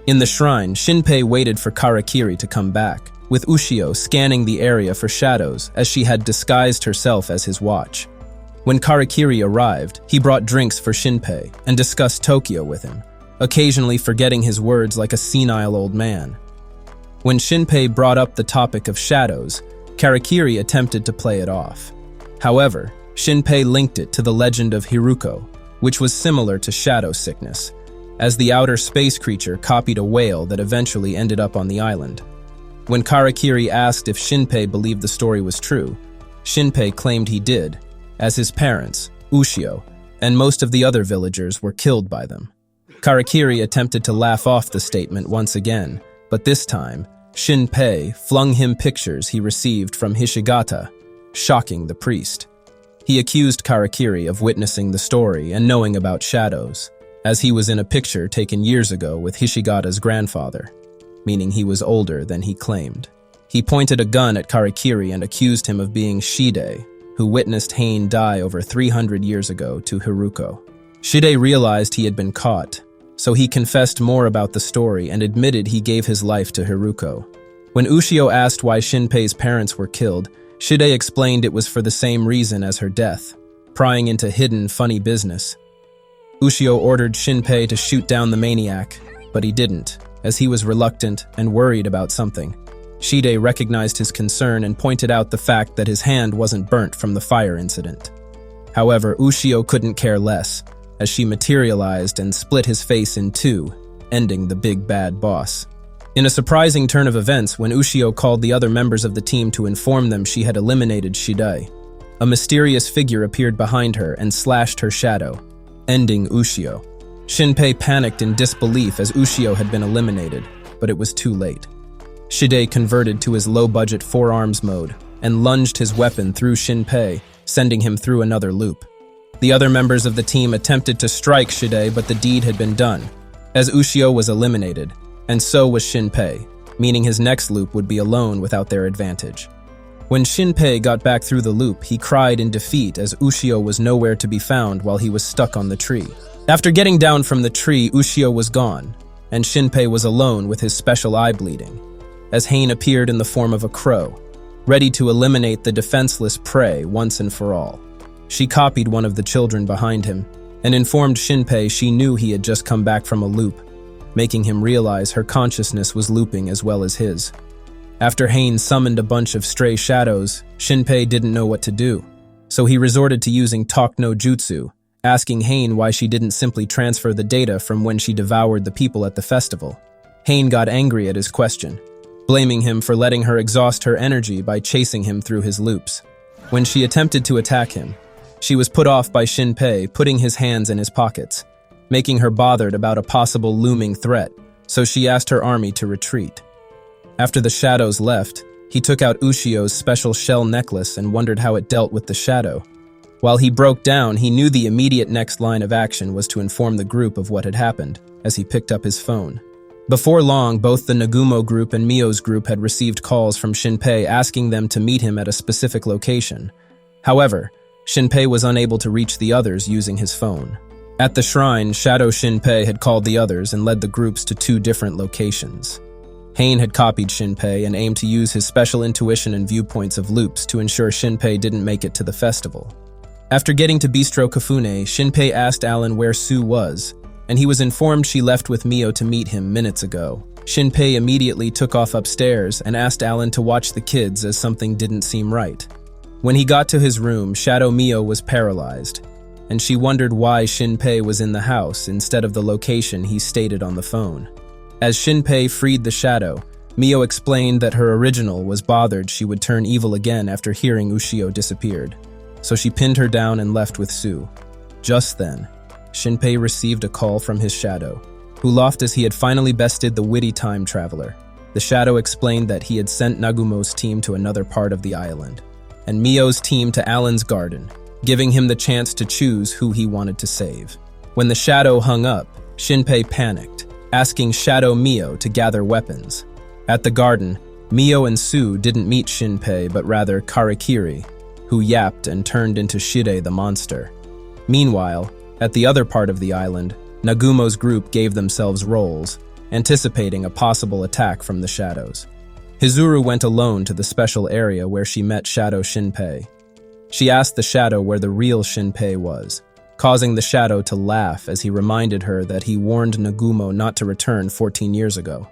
Speaker 1: In the shrine, Shinpei waited for Karakiri to come back, with Ushio scanning the area for shadows as she had disguised herself as his watch. When Karakiri arrived, he brought drinks for Shinpei and discussed Tokyo with him, occasionally forgetting his words like a senile old man. When Shinpei brought up the topic of shadows, Karakiri attempted to play it off. However, Shinpei linked it to the legend of Hiruko, which was similar to shadow sickness, as the outer space creature copied a whale that eventually ended up on the island. When Karakiri asked if Shinpei believed the story was true, Shinpei claimed he did, as his parents, Ushio, and most of the other villagers were killed by them. Karakiri attempted to laugh off the statement once again, but this time, Shinpei flung him pictures he received from Hishigata, shocking the priest. He accused Karakiri of witnessing the story and knowing about shadows, as he was in a picture taken years ago with Hishigata's grandfather, meaning he was older than he claimed. He pointed a gun at Karakiri and accused him of being Shide, who witnessed Hain die over 300 years ago to Haruko. Shide realized he had been caught, so he confessed more about the story and admitted he gave his life to Haruko. When Ushio asked why Shinpei's parents were killed, Shide explained it was for the same reason as her death, prying into hidden, funny business. Ushio ordered Shinpei to shoot down the maniac, but he didn't, as he was reluctant and worried about something. Shide recognized his concern and pointed out the fact that his hand wasn't burnt from the fire incident. However, Ushio couldn't care less, as she materialized and split his face in two, ending the big bad boss. In a surprising turn of events, when Ushio called the other members of the team to inform them she had eliminated Shide, a mysterious figure appeared behind her and slashed her shadow, ending Ushio. Shinpei panicked in disbelief as Ushio had been eliminated, but it was too late. Shide converted to his low-budget forearms mode and lunged his weapon through Shinpei, sending him through another loop. The other members of the team attempted to strike Shide, but the deed had been done, as Ushio was eliminated, and so was Shinpei, meaning his next loop would be alone without their advantage. When Shinpei got back through the loop, he cried in defeat as Ushio was nowhere to be found while he was stuck on the tree. After getting down from the tree, Ushio was gone, and Shinpei was alone with his special eye bleeding, as Hain appeared in the form of a crow, ready to eliminate the defenseless prey once and for all. She copied one of the children behind him and informed Shinpei she knew he had just come back from a loop, making him realize her consciousness was looping as well as his. After Hain summoned a bunch of stray shadows, Shinpei didn't know what to do, so he resorted to using talk no jutsu, asking Hain why she didn't simply transfer the data from when she devoured the people at the festival. Hain got angry at his question, blaming him for letting her exhaust her energy by chasing him through his loops. When she attempted to attack him, she was put off by Shinpei putting his hands in his pockets, making her bothered about a possible looming threat, so she asked her army to retreat. After the shadows left, he took out Ushio's special shell necklace and wondered how it dealt with the shadow. While he broke down, he knew the immediate next line of action was to inform the group of what had happened, as he picked up his phone. Before long, both the Nagumo group and Mio's group had received calls from Shinpei asking them to meet him at a specific location. However, Shinpei was unable to reach the others using his phone. At the shrine, Shadow Shinpei had called the others and led the groups to 2 different locations. Hain had copied Shinpei and aimed to use his special intuition and viewpoints of loops to ensure Shinpei didn't make it to the festival. After getting to Bistro Kafune, Shinpei asked Alan where Sue was, and he was informed she left with Mio to meet him minutes ago. Shinpei immediately took off upstairs and asked Alan to watch the kids as something didn't seem right. When he got to his room, Shadow Mio was paralyzed, and she wondered why Shinpei was in the house instead of the location he stated on the phone. As Shinpei freed the shadow, Mio explained that her original was bothered she would turn evil again after hearing Ushio disappeared, so she pinned her down and left with Sue. Just then, Shinpei received a call from his shadow, who laughed as he had finally bested the witty time traveler. The shadow explained that he had sent Nagumo's team to another part of the island, and Mio's team to Alan's garden, giving him the chance to choose who he wanted to save. When the shadow hung up, Shinpei panicked, asking Shadow Mio to gather weapons. At the garden, Mio and Sue didn't meet Shinpei but rather Karakiri, who yapped and turned into Shide the monster. Meanwhile, at the other part of the island, Nagumo's group gave themselves roles, anticipating a possible attack from the shadows. Hizuru went alone to the special area where she met Shadow Shinpei. She asked the shadow where the real Shinpei was, causing the shadow to laugh as he reminded her that he warned Nagumo not to return 14 years ago.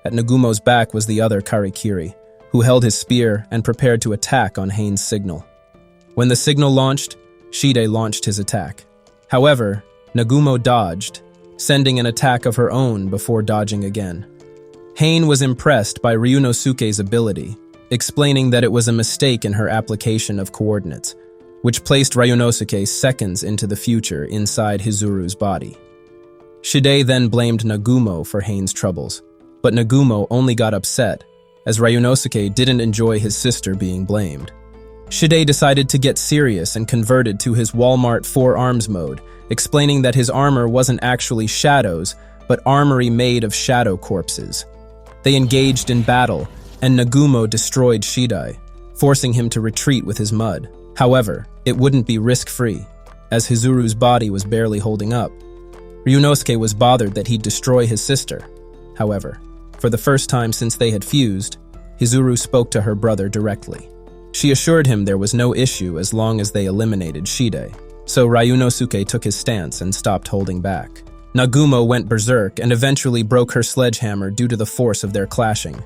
Speaker 1: At Nagumo's back was the other Karakiri, who held his spear and prepared to attack on Hain's signal. When the signal launched, Shide launched his attack. However, Nagumo dodged, sending an attack of her own before dodging again. Hain was impressed by Ryunosuke's ability, explaining that it was a mistake in her application of coordinates, which placed Ryunosuke seconds into the future inside Hizuru's body. Shide then blamed Nagumo for Hain's troubles, but Nagumo only got upset, as Ryunosuke didn't enjoy his sister being blamed. Shide decided to get serious and converted to his Walmart 4 arms mode, explaining that his armor wasn't actually shadows, but armory made of shadow corpses. They engaged in battle, and Nagumo destroyed Shide, forcing him to retreat with his mud. However, it wouldn't be risk-free, as Hizuru's body was barely holding up. Ryunosuke was bothered that he'd destroy his sister. However, for the first time since they had fused, Hizuru spoke to her brother directly. She assured him there was no issue as long as they eliminated Shide, so Ryunosuke took his stance and stopped holding back. Nagumo went berserk and eventually broke her sledgehammer due to the force of their clashing.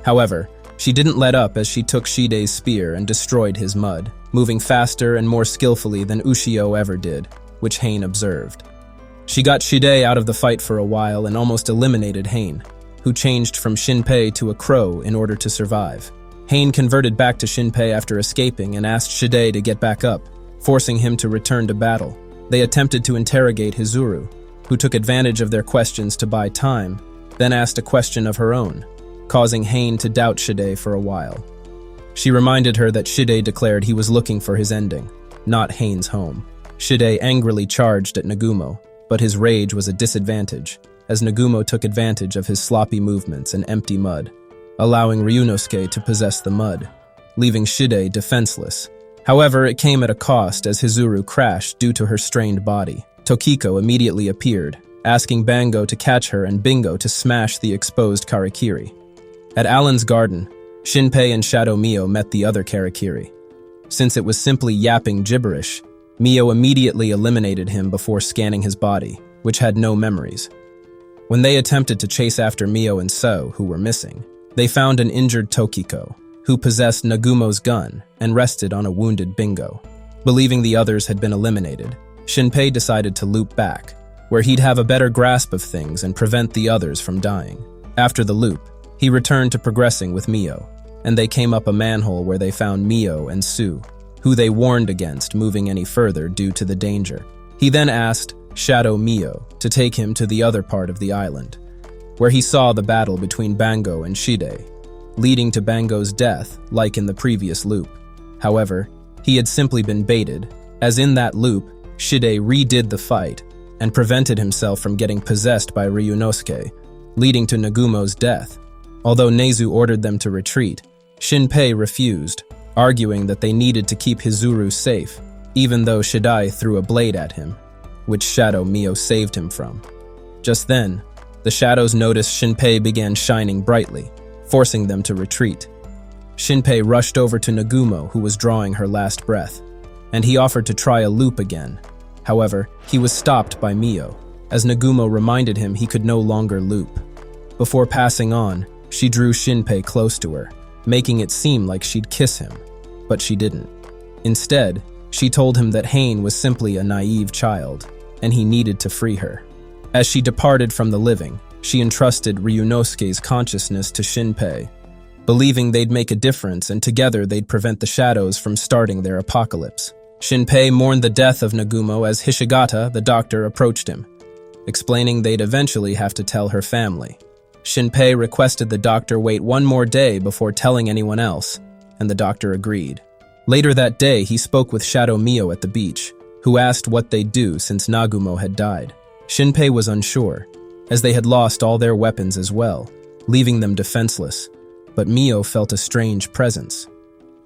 Speaker 1: However, she didn't let up as she took Shide's spear and destroyed his mud, moving faster and more skillfully than Ushio ever did, which Hain observed. She got Shide out of the fight for a while and almost eliminated Hain, who changed from Shinpei to a crow in order to survive. Hain converted back to Shinpei after escaping and asked Shide to get back up, forcing him to return to battle. They attempted to interrogate Hizuru, who took advantage of their questions to buy time, then asked a question of her own, causing Hain to doubt Shide for a while. She reminded her that Shide declared he was looking for his ending, not Hain's home. Shide angrily charged at Nagumo, but his rage was a disadvantage, as Nagumo took advantage of his sloppy movements and empty mud, allowing Ryunosuke to possess the mud, leaving Shide defenseless. However, it came at a cost as Hizuru crashed due to her strained body. Tokiko immediately appeared, asking Bango to catch her and Bingo to smash the exposed Karakiri. At Alan's garden, Shinpei and Shadow Mio met the other Karakiri. Since it was simply yapping gibberish, Mio immediately eliminated him before scanning his body, which had no memories. When they attempted to chase after Mio and So, who were missing, they found an injured Tokiko, who possessed Nagumo's gun and rested on a wounded Bingo. Believing the others had been eliminated, Shinpei decided to loop back, where he'd have a better grasp of things and prevent the others from dying. After the loop, he returned to progressing with Mio, and they came up a manhole where they found Mio and Su, who they warned against moving any further due to the danger. He then asked Shadow Mio to take him to the other part of the island, where he saw the battle between Bango and Shide, leading to Bango's death like in the previous loop. However, he had simply been baited, as in that loop, Shide redid the fight and prevented himself from getting possessed by Ryunosuke, leading to Nagumo's death. Although Nezu ordered them to retreat, Shinpei refused, arguing that they needed to keep Hizuru safe, even though Shidai threw a blade at him, which Shadow Mio saved him from. Just then, the shadows noticed Shinpei began shining brightly, forcing them to retreat. Shinpei rushed over to Nagumo, who was drawing her last breath, and he offered to try a loop again. However, he was stopped by Mio, as Nagumo reminded him he could no longer loop. Before passing on, she drew Shinpei close to her, making it seem like she'd kiss him, but she didn't. Instead, she told him that Hain was simply a naive child, and he needed to free her. As she departed from the living, she entrusted Ryunosuke's consciousness to Shinpei, believing they'd make a difference and together they'd prevent the shadows from starting their apocalypse. Shinpei mourned the death of Nagumo as Hishigata, the doctor, approached him, explaining they'd eventually have to tell her family. Shinpei requested the doctor wait one more day before telling anyone else, and the doctor agreed. Later that day, he spoke with Shadow Mio at the beach, who asked what they'd do since Nagumo had died. Shinpei was unsure, as they had lost all their weapons as well, leaving them defenseless, but Mio felt a strange presence.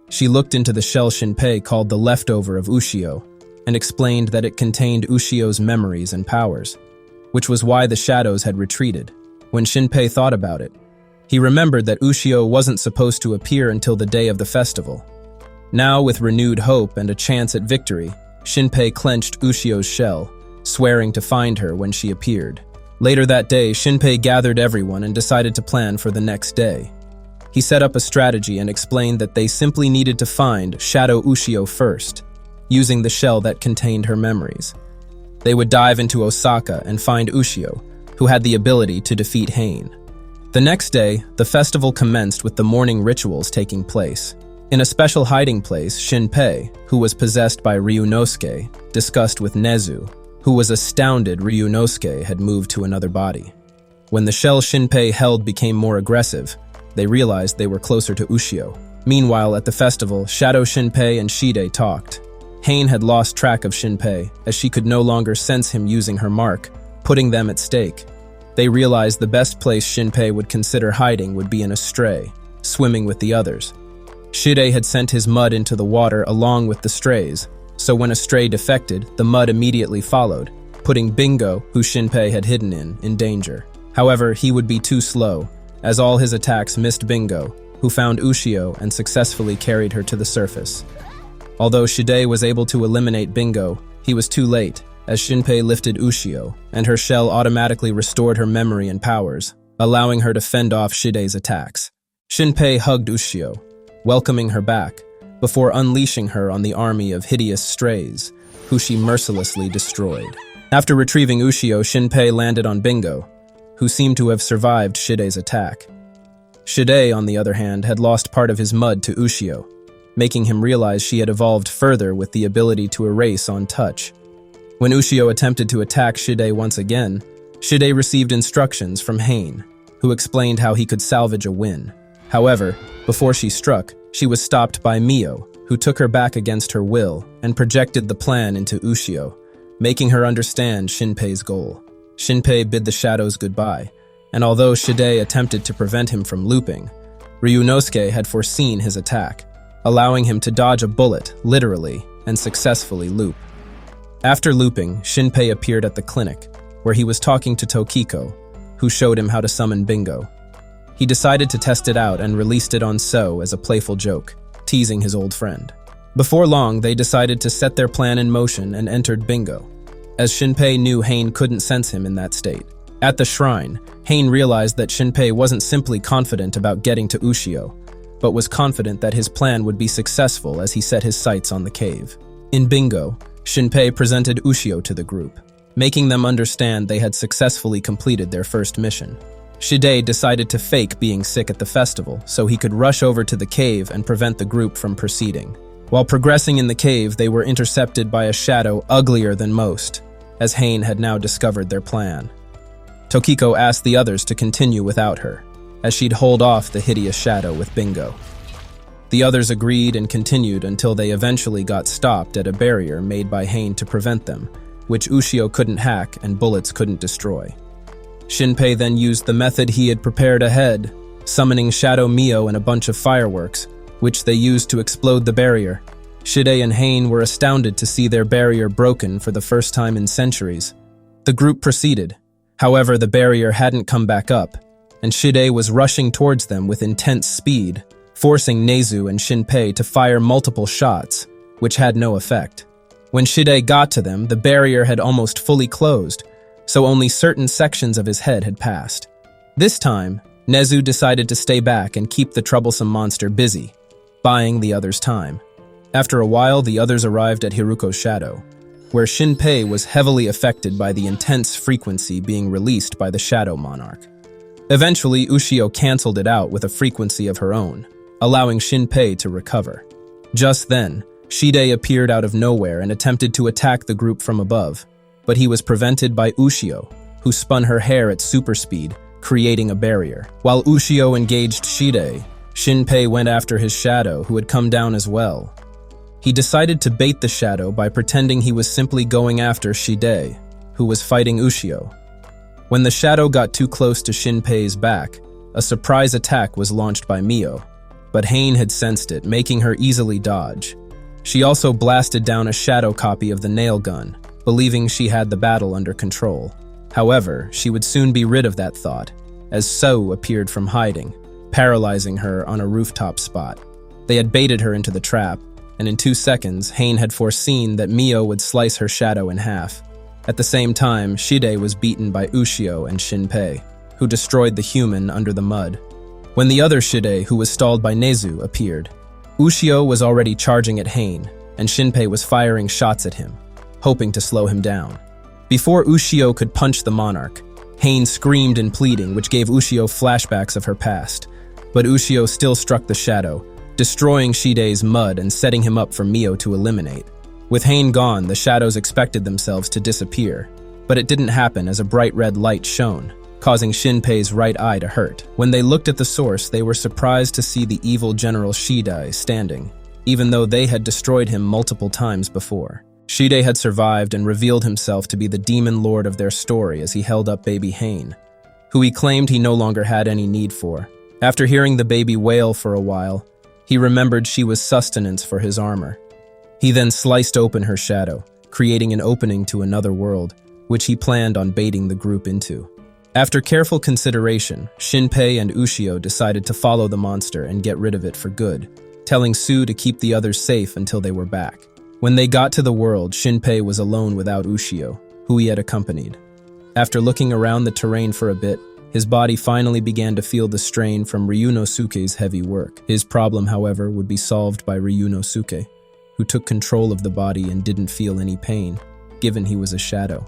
Speaker 1: She looked into the shell Shinpei called the leftover of Ushio, and explained that it contained Ushio's memories and powers, which was why the shadows had retreated. When Shinpei thought about it, he remembered that Ushio wasn't supposed to appear until the day of the festival. Now, with renewed hope and a chance at victory, Shinpei clenched Ushio's shell, swearing to find her when she appeared. Later that day, Shinpei gathered everyone and decided to plan for the next day. He set up a strategy and explained that they simply needed to find Shadow Ushio first, using the shell that contained her memories. They would dive into Osaka and find Ushio, who had the ability to defeat Hain. The next day, the festival commenced with the morning rituals taking place. In a special hiding place, Shinpei, who was possessed by Ryunosuke, discussed with Nezu, who was astounded Ryunosuke had moved to another body. When the shell Shinpei held became more aggressive, they realized they were closer to Ushio. Meanwhile, at the festival, Shadow Shinpei and Shide talked. Hain had lost track of Shinpei, as she could no longer sense him using her mark, putting them at stake. They realized the best place Shinpei would consider hiding would be in a stray, swimming with the others. Shide had sent his mud into the water along with the strays, so when a stray defected, the mud immediately followed, putting Bingo, who Shinpei had hidden in danger. However, he would be too slow, as all his attacks missed Bingo, who found Ushio and successfully carried her to the surface. Although Shide was able to eliminate Bingo, he was too late, as Shinpei lifted Ushio, and her shell automatically restored her memory and powers, allowing her to fend off Shide's attacks. Shinpei hugged Ushio, welcoming her back, before unleashing her on the army of hideous strays, who she mercilessly destroyed. After retrieving Ushio, Shinpei landed on Bingo, who seemed to have survived Shide's attack. Shide, on the other hand, had lost part of his mud to Ushio, making him realize she had evolved further with the ability to erase on touch. When Ushio attempted to attack Shide once again, Shide received instructions from Hain, who explained how he could salvage a win. However, before she struck, she was stopped by Mio, who took her back against her will and projected the plan into Ushio, making her understand Shinpei's goal. Shinpei bid the shadows goodbye, and although Shide attempted to prevent him from looping, Ryunosuke had foreseen his attack, allowing him to dodge a bullet, literally, and successfully loop. After looping, Shinpei appeared at the clinic, where he was talking to Tokiko, who showed him how to summon Bingo. He decided to test it out and released it on So as a playful joke, teasing his old friend. Before long, they decided to set their plan in motion and entered Bingo, as Shinpei knew Hain couldn't sense him in that state. At the shrine, Hain realized that Shinpei wasn't simply confident about getting to Ushio, but was confident that his plan would be successful as he set his sights on the cave. In Bingo, Shinpei presented Ushio to the group, making them understand they had successfully completed their first mission. Shide decided to fake being sick at the festival so he could rush over to the cave and prevent the group from proceeding. While progressing in the cave, they were intercepted by a shadow uglier than most, as Hain had now discovered their plan. Tokiko asked the others to continue without her, as she'd hold off the hideous shadow with Bingo. The others agreed and continued until they eventually got stopped at a barrier made by Hain to prevent them, which Ushio couldn't hack and bullets couldn't destroy. Shinpei then used the method he had prepared ahead, summoning Shadow Mio and a bunch of fireworks, which they used to explode the barrier. Shide and Hain were astounded to see their barrier broken for the first time in centuries. The group proceeded. However, the barrier hadn't come back up, and Shide was rushing towards them with intense speed, forcing Nezu and Shinpei to fire multiple shots, which had no effect. When Shide got to them, the barrier had almost fully closed, so only certain sections of his head had passed. This time, Nezu decided to stay back and keep the troublesome monster busy, buying the others time. After a while, the others arrived at Hiruko's shadow, where Shinpei was heavily affected by the intense frequency being released by the Shadow Monarch. Eventually, Ushio canceled it out with a frequency of her own, allowing Shinpei to recover. Just then, Shide appeared out of nowhere and attempted to attack the group from above, but he was prevented by Ushio, who spun her hair at super speed, creating a barrier. While Ushio engaged Shide, Shinpei went after his shadow, who had come down as well. He decided to bait the shadow by pretending he was simply going after Shide, who was fighting Ushio. When the shadow got too close to Shinpei's back, a surprise attack was launched by Mio, but Hain had sensed it, making her easily dodge. She also blasted down a shadow copy of the nail gun, believing she had the battle under control. However, she would soon be rid of that thought, as So appeared from hiding, paralyzing her on a rooftop spot. They had baited her into the trap, and in 2 seconds, Hain had foreseen that Mio would slice her shadow in half. At the same time, Shide was beaten by Ushio and Shinpei, who destroyed the human under the mud. When the other Shide, who was stalled by Nezu, appeared, Ushio was already charging at Hain, and Shinpei was firing shots at him, hoping to slow him down. Before Ushio could punch the monarch, Hain screamed in pleading, which gave Ushio flashbacks of her past. But Ushio still struck the shadow, destroying Shide's mud and setting him up for Mio to eliminate. With Hain gone, the shadows expected themselves to disappear, but it didn't happen as a bright red light shone, causing Shinpei's right eye to hurt. When they looked at the source, they were surprised to see the evil General Shidai standing, even though they had destroyed him multiple times before. Shidai had survived and revealed himself to be the demon lord of their story as he held up baby Hain, who he claimed he no longer had any need for. After hearing the baby wail for a while, he remembered she was sustenance for his armor. He then sliced open her shadow, creating an opening to another world, which he planned on baiting the group into. After careful consideration, Shinpei and Ushio decided to follow the monster and get rid of it for good, telling Su to keep the others safe until they were back. When they got to the world, Shinpei was alone without Ushio, who he had accompanied. After looking around the terrain for a bit, his body finally began to feel the strain from Ryunosuke's heavy work. His problem, however, would be solved by Ryunosuke, who took control of the body and didn't feel any pain, given he was a shadow.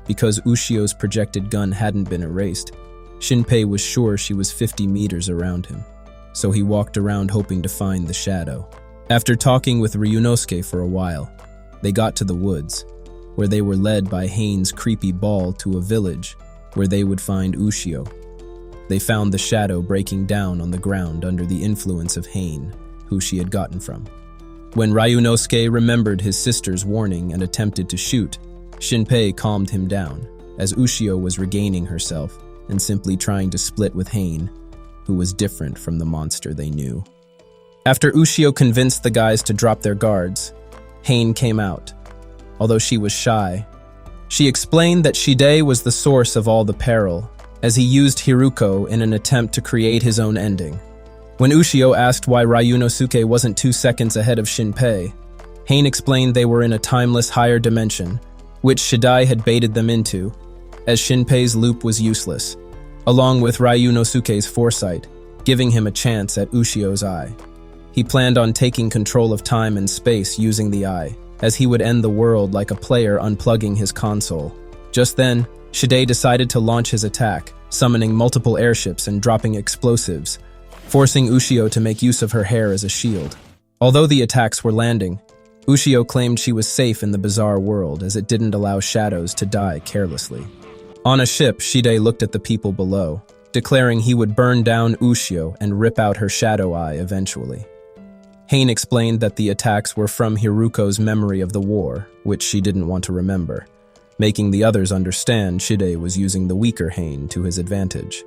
Speaker 1: Because Ushio's projected gun hadn't been erased, Shinpei was sure she was 50 meters around him, so he walked around hoping to find the shadow. After talking with Ryunosuke for a while, they got to the woods, where they were led by Hain's creepy ball to a village where they would find Ushio. They found the shadow breaking down on the ground under the influence of Hain, who she had gotten from. When Ryunosuke remembered his sister's warning and attempted to shoot, Shinpei calmed him down, as Ushio was regaining herself and simply trying to split with Hain, who was different from the monster they knew. After Ushio convinced the guys to drop their guards, Hain came out. Although she was shy, she explained that Shidai was the source of all the peril, as he used Hiruko in an attempt to create his own ending. When Ushio asked why Ryunosuke wasn't 2 seconds ahead of Shinpei, Hain explained they were in a timeless higher dimension, which Shidai had baited them into, as Shinpei's loop was useless, along with Ryunosuke's foresight, giving him a chance at Ushio's eye. He planned on taking control of time and space using the eye, as he would end the world like a player unplugging his console. Just then, Shidai decided to launch his attack, summoning multiple airships and dropping explosives, forcing Ushio to make use of her hair as a shield. Although the attacks were landing, Ushio claimed she was safe in the bizarre world as it didn't allow shadows to die carelessly. On a ship, Shidai looked at the people below, declaring he would burn down Ushio and rip out her shadow eye eventually. Hain explained that the attacks were from Hiruko's memory of the war, which she didn't want to remember, making the others understand Shidai was using the weaker Hain to his advantage.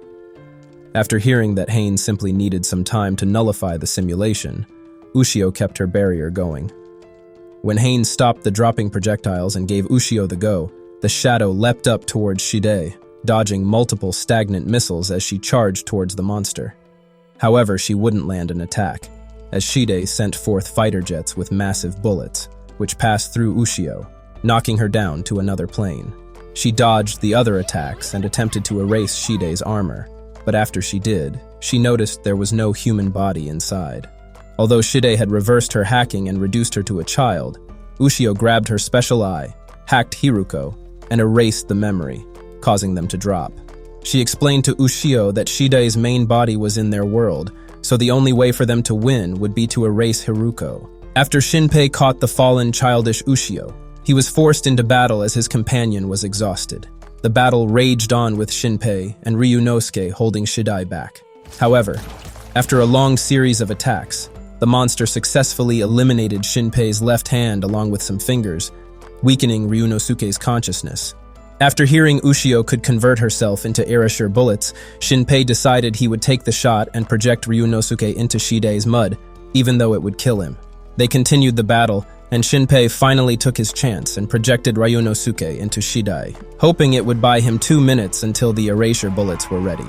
Speaker 1: After hearing that Hain simply needed some time to nullify the simulation, Ushio kept her barrier going. When Hain stopped the dropping projectiles and gave Ushio the go, the shadow leapt up towards Shidai, dodging multiple stagnant missiles as she charged towards the monster. However, she wouldn't land an attack, as Shidai sent forth fighter jets with massive bullets, which passed through Ushio, knocking her down to another plane. She dodged the other attacks and attempted to erase Shidai's armor, but after she did, she noticed there was no human body inside. Although Shidai had reversed her hacking and reduced her to a child, Ushio grabbed her special eye, hacked Hiruko, and erased the memory, causing them to drop. She explained to Ushio that Shidai's main body was in their world, so the only way for them to win would be to erase Hiruko. After Shinpei caught the fallen childish Ushio, he was forced into battle as his companion was exhausted. The battle raged on with Shinpei and Ryunosuke holding Shidai back. However, after a long series of attacks, the monster successfully eliminated Shinpei's left hand along with some fingers, weakening Ryunosuke's consciousness. After hearing Ushio could convert herself into erasure bullets, Shinpei decided he would take the shot and project Ryunosuke into Shidai's mud, even though it would kill him. They continued the battle, and Shinpei finally took his chance and projected Ryunosuke into Shidai, hoping it would buy him 2 minutes until the erasure bullets were ready.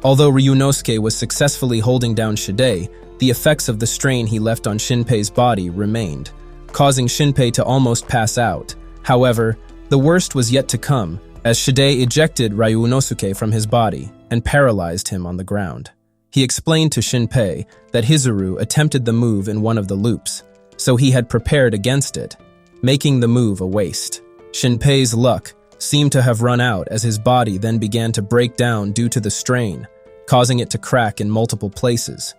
Speaker 1: Although Ryunosuke was successfully holding down Shidai, the effects of the strain he left on Shinpei's body remained, causing Shinpei to almost pass out. However, the worst was yet to come, as Shidai ejected Ryunosuke from his body and paralyzed him on the ground. He explained to Shinpei that Hizuru attempted the move in one of the loops, so he had prepared against it, making the move a waste. Shinpei's luck seemed to have run out as his body then began to break down due to the strain, causing it to crack in multiple places.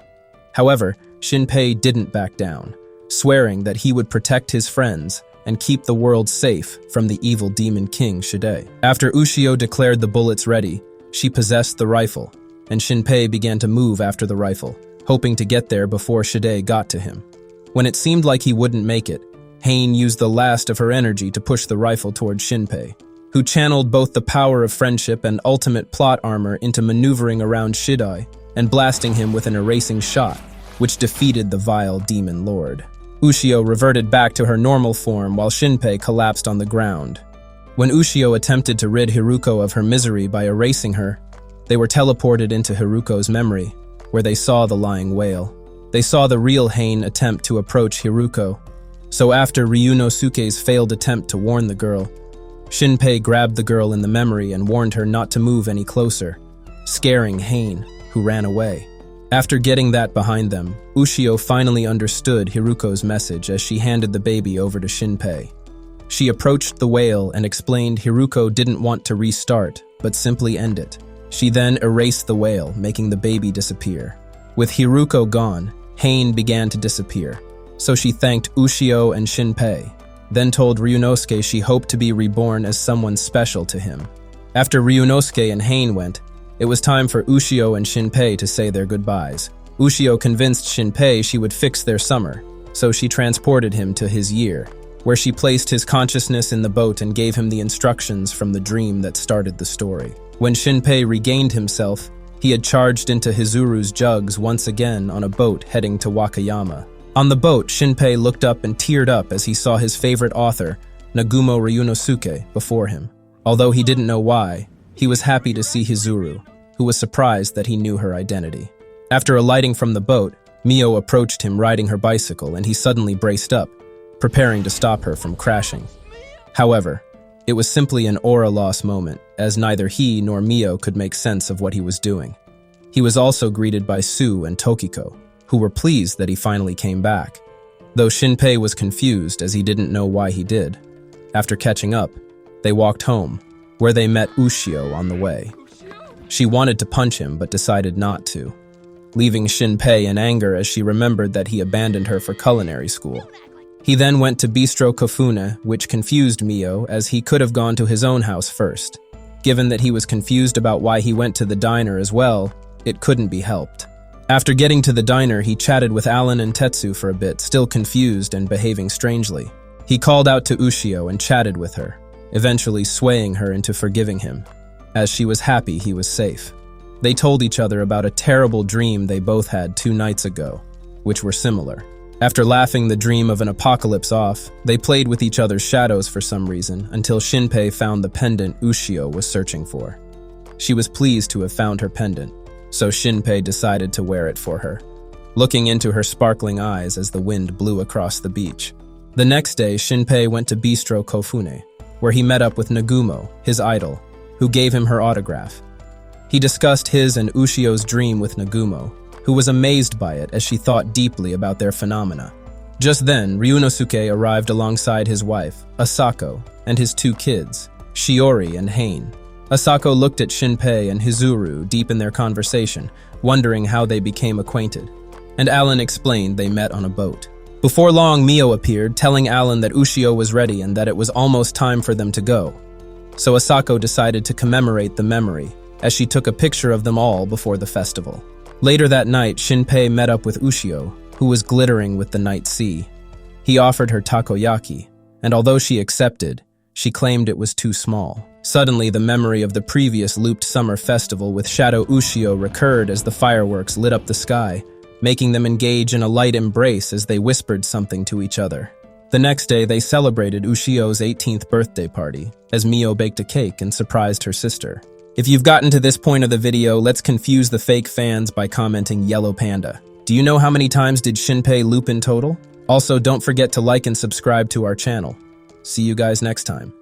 Speaker 1: However, Shinpei didn't back down, swearing that he would protect his friends and keep the world safe from the evil demon king Shidai. After Ushio declared the bullets ready, She possessed the rifle, and Shinpei began to move after the rifle, hoping to get there before Shide got to him. When it seemed like he wouldn't make it, Hain used the last of her energy to push the rifle towards Shinpei, who channeled both the power of friendship and ultimate plot armor into maneuvering around Shidai and blasting him with an erasing shot, which defeated the vile demon lord. Ushio reverted back to her normal form while Shinpei collapsed on the ground. When Ushio attempted to rid Hiruko of her misery by erasing her, they were teleported into Hiruko's memory, where they saw the lying whale. They saw the real Hain attempt to approach Hiruko. So after Ryunosuke's failed attempt to warn the girl, Shinpei grabbed the girl in the memory and warned her not to move any closer, scaring Hain, who ran away. After getting that behind them, Ushio finally understood Hiruko's message as she handed the baby over to Shinpei. She approached the whale and explained Hiruko didn't want to restart, but simply end it. She then erased the whale, making the baby disappear. With Hiruko gone, Hain began to disappear, so she thanked Ushio and Shinpei, then told Ryunosuke she hoped to be reborn as someone special to him. After Ryunosuke and Hain went, it was time for Ushio and Shinpei to say their goodbyes. Ushio convinced Shinpei she would fix their summer, so she transported him to his year, where she placed his consciousness in the boat and gave him the instructions from the dream that started the story. When Shinpei regained himself, he had charged into Hizuru's jugs once again on a boat heading to Wakayama. On the boat, Shinpei looked up and teared up as he saw his favorite author, Nagumo Ryunosuke, before him. Although he didn't know why, he was happy to see Hizuru, who was surprised that he knew her identity. After alighting from the boat, Mio approached him riding her bicycle and he suddenly braced up, preparing to stop her from crashing. However, it was simply an aura loss moment, as neither he nor Mio could make sense of what he was doing. He was also greeted by Su and Tokiko, who were pleased that he finally came back, though Shinpei was confused as he didn't know why he did. After catching up, they walked home, where they met Ushio on the way. She wanted to punch him but decided not to, leaving Shinpei in anger as she remembered that he abandoned her for culinary school. He then went to Bistro Kofune, which confused Mio as he could have gone to his own house first. Given that he was confused about why he went to the diner as well, it couldn't be helped. After getting to the diner, he chatted with Alan and Tetsu for a bit, still confused and behaving strangely. He called out to Ushio and chatted with her, eventually swaying her into forgiving him, as she was happy he was safe. They told each other about a terrible dream they both had 2 nights ago, which were similar. After laughing the dream of an apocalypse off, they played with each other's shadows for some reason until Shinpei found the pendant Ushio was searching for. She was pleased to have found her pendant, so Shinpei decided to wear it for her, looking into her sparkling eyes as the wind blew across the beach. The next day, Shinpei went to Bistro Kofune, where he met up with Nagumo, his idol, who gave him her autograph. He discussed his and Ushio's dream with Nagumo, who was amazed by it as she thought deeply about their phenomena. Just then, Ryunosuke arrived alongside his wife, Asako, and his 2 kids, Shiori and Hain. Asako looked at Shinpei and Hizuru deep in their conversation, wondering how they became acquainted, and Alan explained they met on a boat. Before long, Mio appeared, telling Alan that Ushio was ready and that it was almost time for them to go. So Asako decided to commemorate the memory, as she took a picture of them all before the festival. Later that night, Shinpei met up with Ushio, who was glittering with the night sea. He offered her takoyaki, and although she accepted, she claimed it was too small. Suddenly, the memory of the previous looped summer festival with Shadow Ushio recurred as the fireworks lit up the sky, making them engage in a light embrace as they whispered something to each other. The next day, they celebrated Ushio's 18th birthday party, as Mio baked a cake and surprised her sister. If you've gotten to this point of the video, let's confuse the fake fans by commenting Yellow Panda. Do you know how many times did Shinpei loop in total? Also, don't forget to like and subscribe to our channel. See you guys next time.